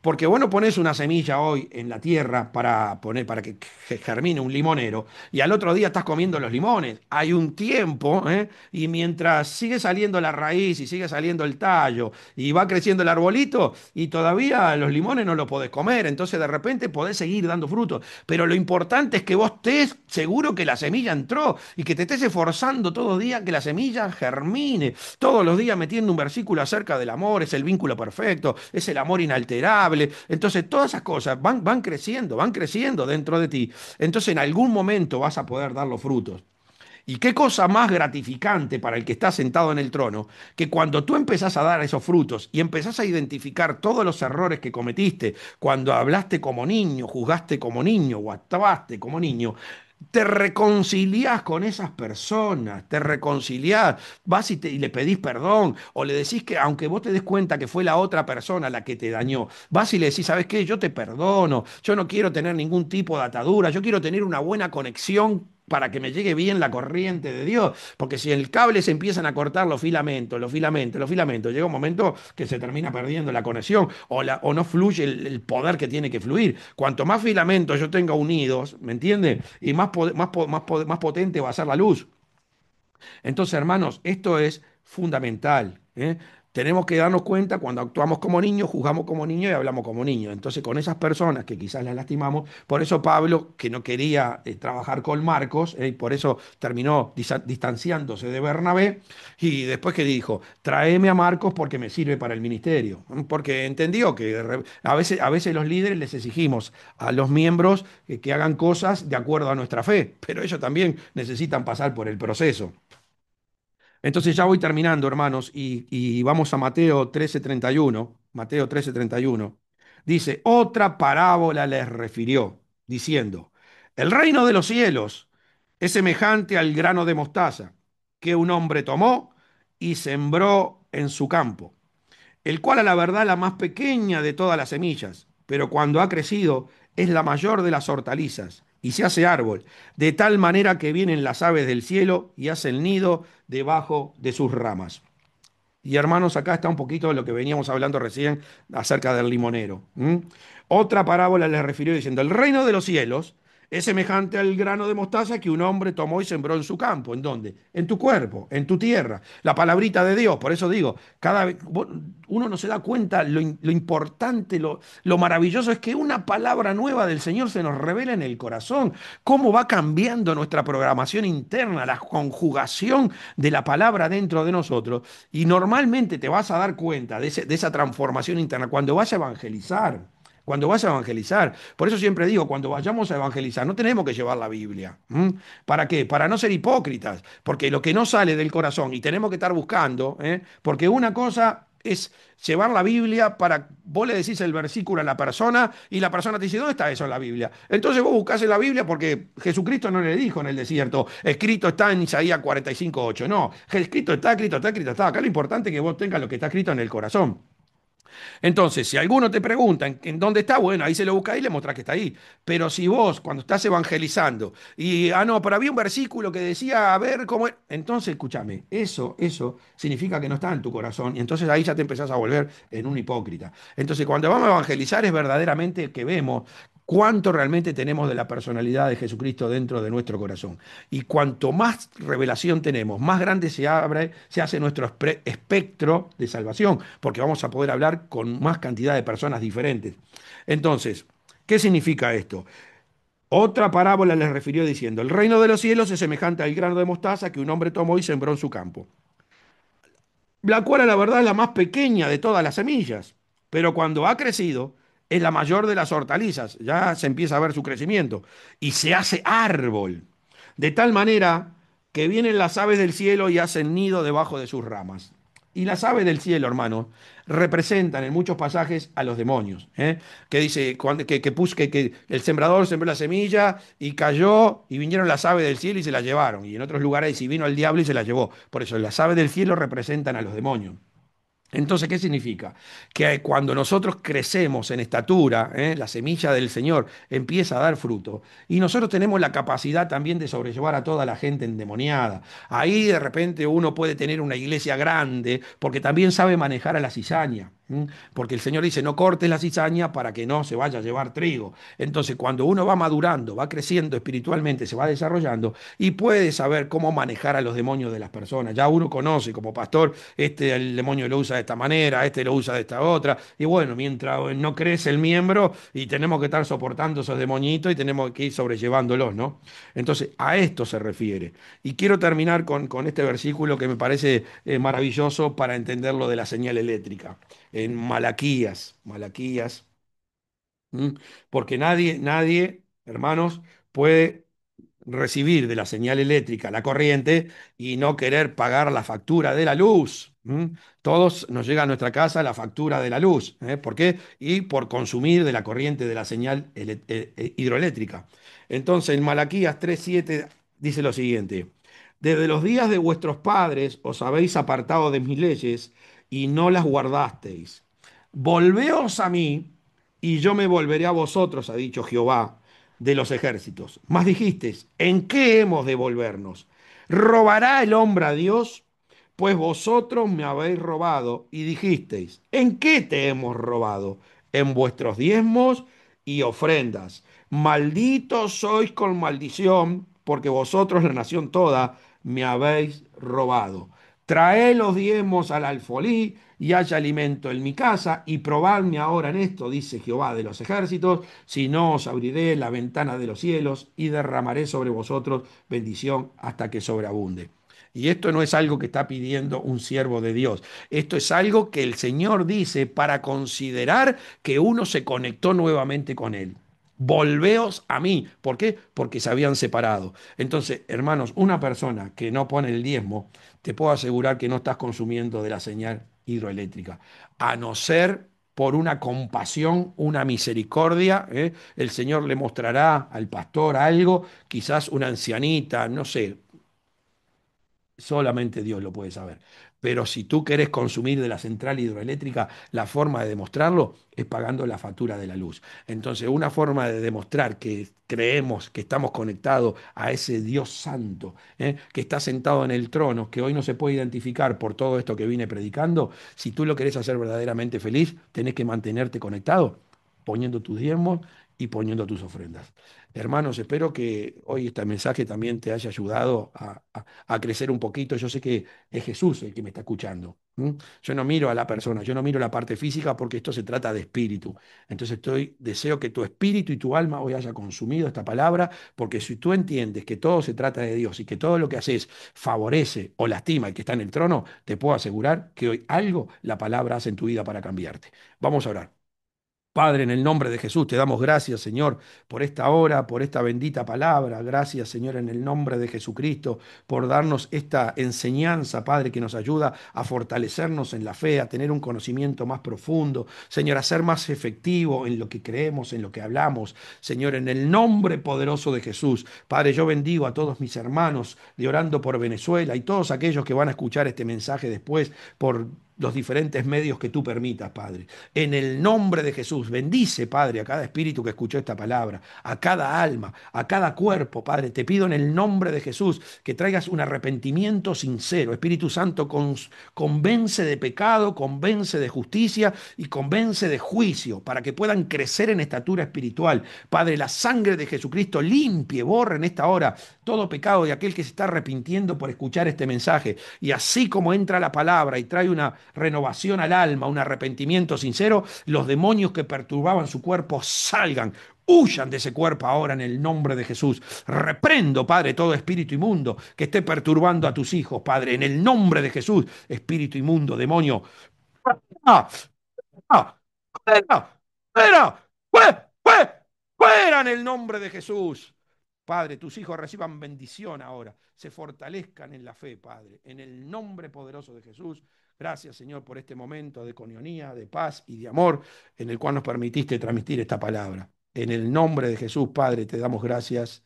porque vos no pones una semilla hoy en la tierra para que germine un limonero y al otro día estás comiendo los limones. Hay un tiempo, ¿eh? Y mientras sigue saliendo la raíz y sigue saliendo el tallo y va creciendo el arbolito y todavía los limones no los podés comer, entonces de repente podés seguir dando frutos. Pero lo importante es que vos estés seguro que la semilla entró y que te estés esforzando todo el día que la semilla germine. Todos los días metiendo un versículo acerca del amor, es el vínculo perfecto, es el amor inalterable. Entonces todas esas cosas van creciendo dentro de ti. Entonces en algún momento vas a poder dar los frutos. Y qué cosa más gratificante para el que está sentado en el trono, que cuando tú empezás a dar esos frutos y empezás a identificar todos los errores que cometiste, cuando hablaste como niño, juzgaste como niño o actuaste como niño, te reconciliás con esas personas, te reconciliás, vas y le pedís perdón, o le decís que aunque vos te des cuenta que fue la otra persona la que te dañó, vas y le decís, ¿sabes qué? Yo te perdono, yo no quiero tener ningún tipo de atadura, yo quiero tener una buena conexión para que me llegue bien la corriente de Dios, porque si el cable se empiezan a cortar los filamentos, los filamentos, los filamentos, llega un momento que se termina perdiendo la conexión o no fluye el poder que tiene que fluir. Cuanto más filamentos yo tenga unidos, ¿me entiende? Y más potente va a ser la luz. Entonces, hermanos, esto es fundamental, ¿eh? Tenemos que darnos cuenta cuando actuamos como niños, juzgamos como niños y hablamos como niños. Entonces, con esas personas que quizás las lastimamos, por eso Pablo, que no quería trabajar con Marcos, por eso terminó distanciándose de Bernabé, y después que dijo, tráeme a Marcos porque me sirve para el ministerio. Porque entendió que a veces los líderes les exigimos a los miembros que hagan cosas de acuerdo a nuestra fe, pero ellos también necesitan pasar por el proceso. Entonces ya voy terminando, hermanos, y vamos a Mateo 13:31. Mateo 13:31. Dice, otra parábola les refirió, diciendo, el reino de los cielos es semejante al grano de mostaza que un hombre tomó y sembró en su campo, el cual a la verdad la más pequeña de todas las semillas, pero cuando ha crecido es la mayor de las hortalizas y se hace árbol, de tal manera que vienen las aves del cielo y hacen nido debajo de sus ramas. Y hermanos, acá está un poquito de lo que veníamos hablando recién acerca del limonero. Otra parábola le refirió diciendo, el reino de los cielos es semejante al grano de mostaza que un hombre tomó y sembró en su campo. ¿En dónde? En tu cuerpo, en tu tierra. La palabrita de Dios. Por eso digo, cada vez uno no se da cuenta lo importante, lo maravilloso es que una palabra nueva del Señor se nos revela en el corazón. Cómo va cambiando nuestra programación interna, la conjugación de la palabra dentro de nosotros. Y normalmente te vas a dar cuenta de esa transformación interna cuando vas a evangelizar. Cuando vas a evangelizar. Por eso siempre digo, cuando vayamos a evangelizar, no tenemos que llevar la Biblia. ¿Para qué? Para no ser hipócritas. Porque lo que no sale del corazón y tenemos que estar buscando, porque una cosa es llevar la Biblia para, vos le decís el versículo a la persona y la persona te dice, ¿dónde está eso en la Biblia? Entonces vos buscás en la Biblia porque Jesucristo no le dijo en el desierto, escrito está en Isaías 45:8. No, escrito está, escrito está, escrito está. Acá lo importante es que vos tengas lo que está escrito en el corazón. Entonces, si alguno te pregunta en dónde está, bueno, ahí se lo busca y le mostrás que está ahí. Pero si vos, cuando estás evangelizando, y, no, pero había un versículo que decía, a ver cómo es. Entonces, escúchame, eso significa que no está en tu corazón. Y entonces ahí ya te empezás a volver en un hipócrita. Entonces, cuando vamos a evangelizar es verdaderamente que vemos cuánto realmente tenemos de la personalidad de Jesucristo dentro de nuestro corazón. Y cuanto más revelación tenemos, más grande se hace nuestro espectro de salvación, porque vamos a poder hablar con más cantidad de personas diferentes. Entonces, ¿qué significa esto? Otra parábola les refirió diciendo, el reino de los cielos es semejante al grano de mostaza que un hombre tomó y sembró en su campo, la cual a la verdad es la más pequeña de todas las semillas, pero cuando ha crecido es la mayor de las hortalizas, ya se empieza a ver su crecimiento y se hace árbol, de tal manera que vienen las aves del cielo y hacen nido debajo de sus ramas. Y las aves del cielo, hermano, representan en muchos pasajes a los demonios. Que dice que el sembrador sembró la semilla y cayó y vinieron las aves del cielo y se la llevaron. Y en otros lugares y vino el diablo y se la llevó. Por eso las aves del cielo representan a los demonios. Entonces, ¿qué significa? Que cuando nosotros crecemos en estatura, la semilla del Señor empieza a dar fruto y nosotros tenemos la capacidad también de sobrellevar a toda la gente endemoniada. Ahí de repente uno puede tener una iglesia grande porque también sabe manejar a la cizaña. Porque el Señor dice, no cortes la cizaña para que no se vaya a llevar trigo. Entonces, cuando uno va madurando, va creciendo espiritualmente, se va desarrollando y puede saber cómo manejar a los demonios de las personas. Ya uno conoce como pastor, el demonio lo usa de esta manera, este lo usa de esta otra. Y bueno, mientras no crece el miembro y tenemos que estar soportando esos demonitos y tenemos que ir sobrellevándolos, ¿no? Entonces, a esto se refiere. Y quiero terminar con este versículo que me parece maravilloso para entender lo de la señal eléctrica. en Malaquías. Malaquías. ¿Mm? Porque nadie, hermanos, puede recibir de la señal eléctrica la corriente y no querer pagar la factura de la luz. Todos nos llega a nuestra casa la factura de la luz. ¿Por qué? Y por consumir de la corriente de la señal hidroeléctrica. Entonces, en Malaquías 3:7 dice lo siguiente: Desde los días de vuestros padres os habéis apartado de mis leyes y no las guardasteis. Volveos a mí y yo me volveré a vosotros, ha dicho Jehová de los ejércitos. Mas dijisteis, ¿en qué hemos de volvernos? ¿Robará el hombre a Dios? Pues vosotros me habéis robado y dijisteis, ¿en qué te hemos robado? En vuestros diezmos y ofrendas. Malditos sois con maldición, porque vosotros, la nación toda, me habéis robado. Traed los diezmos al alfolí y haya alimento en mi casa, y probadme ahora en esto, dice Jehová de los ejércitos, si no os abriré la ventana de los cielos y derramaré sobre vosotros bendición hasta que sobreabunde. Y esto no es algo que está pidiendo un siervo de Dios. Esto es algo que el Señor dice para considerar que uno se conectó nuevamente con Él. Volveos a mí. ¿Por qué? Porque se habían separado. Entonces, hermanos, una persona que no pone el diezmo, te puedo asegurar que no estás consumiendo de la señal hidroeléctrica. A no ser por una compasión, una misericordia, el Señor le mostrará al pastor algo, quizás una ancianita, no sé, solamente Dios lo puede saber. Pero si tú querés consumir de la central hidroeléctrica, la forma de demostrarlo es pagando la factura de la luz. Entonces, una forma de demostrar que creemos que estamos conectados a ese Dios santo, que está sentado en el trono, que hoy no se puede identificar por todo esto que vine predicando, si tú lo querés hacer verdaderamente feliz, tenés que mantenerte conectado, poniendo tus diezmos y poniendo tus ofrendas. Hermanos, espero que hoy este mensaje también te haya ayudado a crecer un poquito. Yo sé que es Jesús el que me está escuchando. Yo no miro a la persona, yo no miro la parte física porque esto se trata de espíritu. Entonces deseo que tu espíritu y tu alma hoy haya consumido esta palabra, porque si tú entiendes que todo se trata de Dios y que todo lo que haces favorece o lastima al que está en el trono, te puedo asegurar que hoy algo la palabra hace en tu vida para cambiarte. Vamos a orar. Padre, en el nombre de Jesús, te damos gracias, Señor, por esta hora, por esta bendita palabra. Gracias, Señor, en el nombre de Jesucristo, por darnos esta enseñanza, Padre, que nos ayuda a fortalecernos en la fe, a tener un conocimiento más profundo, Señor, a ser más efectivo en lo que creemos, en lo que hablamos. Señor, en el nombre poderoso de Jesús, Padre, yo bendigo a todos mis hermanos de Orando por Venezuela y todos aquellos que van a escuchar este mensaje después por los diferentes medios que tú permitas, Padre. En el nombre de Jesús, bendice, Padre, a cada espíritu que escuchó esta palabra, a cada alma, a cada cuerpo, Padre. Te pido en el nombre de Jesús que traigas un arrepentimiento sincero. Espíritu Santo, convence de pecado, convence de justicia y convence de juicio para que puedan crecer en estatura espiritual. Padre, la sangre de Jesucristo limpie, borre en esta hora todo pecado de aquel que se está arrepintiendo por escuchar este mensaje. Y así como entra la palabra y trae una renovación al alma, un arrepentimiento sincero, los demonios que perturbaban su cuerpo salgan. Huyan de ese cuerpo ahora en el nombre de Jesús. Reprendo, Padre, todo espíritu inmundo que esté perturbando a tus hijos, Padre, en el nombre de Jesús. Espíritu inmundo, demonio. ¡Ah! ¡Ah! ¡Fuera! ¡Fuera! ¡Fuera en el nombre de Jesús! Padre, tus hijos reciban bendición ahora, se fortalezcan en la fe, Padre, en el nombre poderoso de Jesús. Gracias, Señor, por este momento de coinonía, de paz y de amor en el cual nos permitiste transmitir esta palabra. En el nombre de Jesús, Padre, te damos gracias.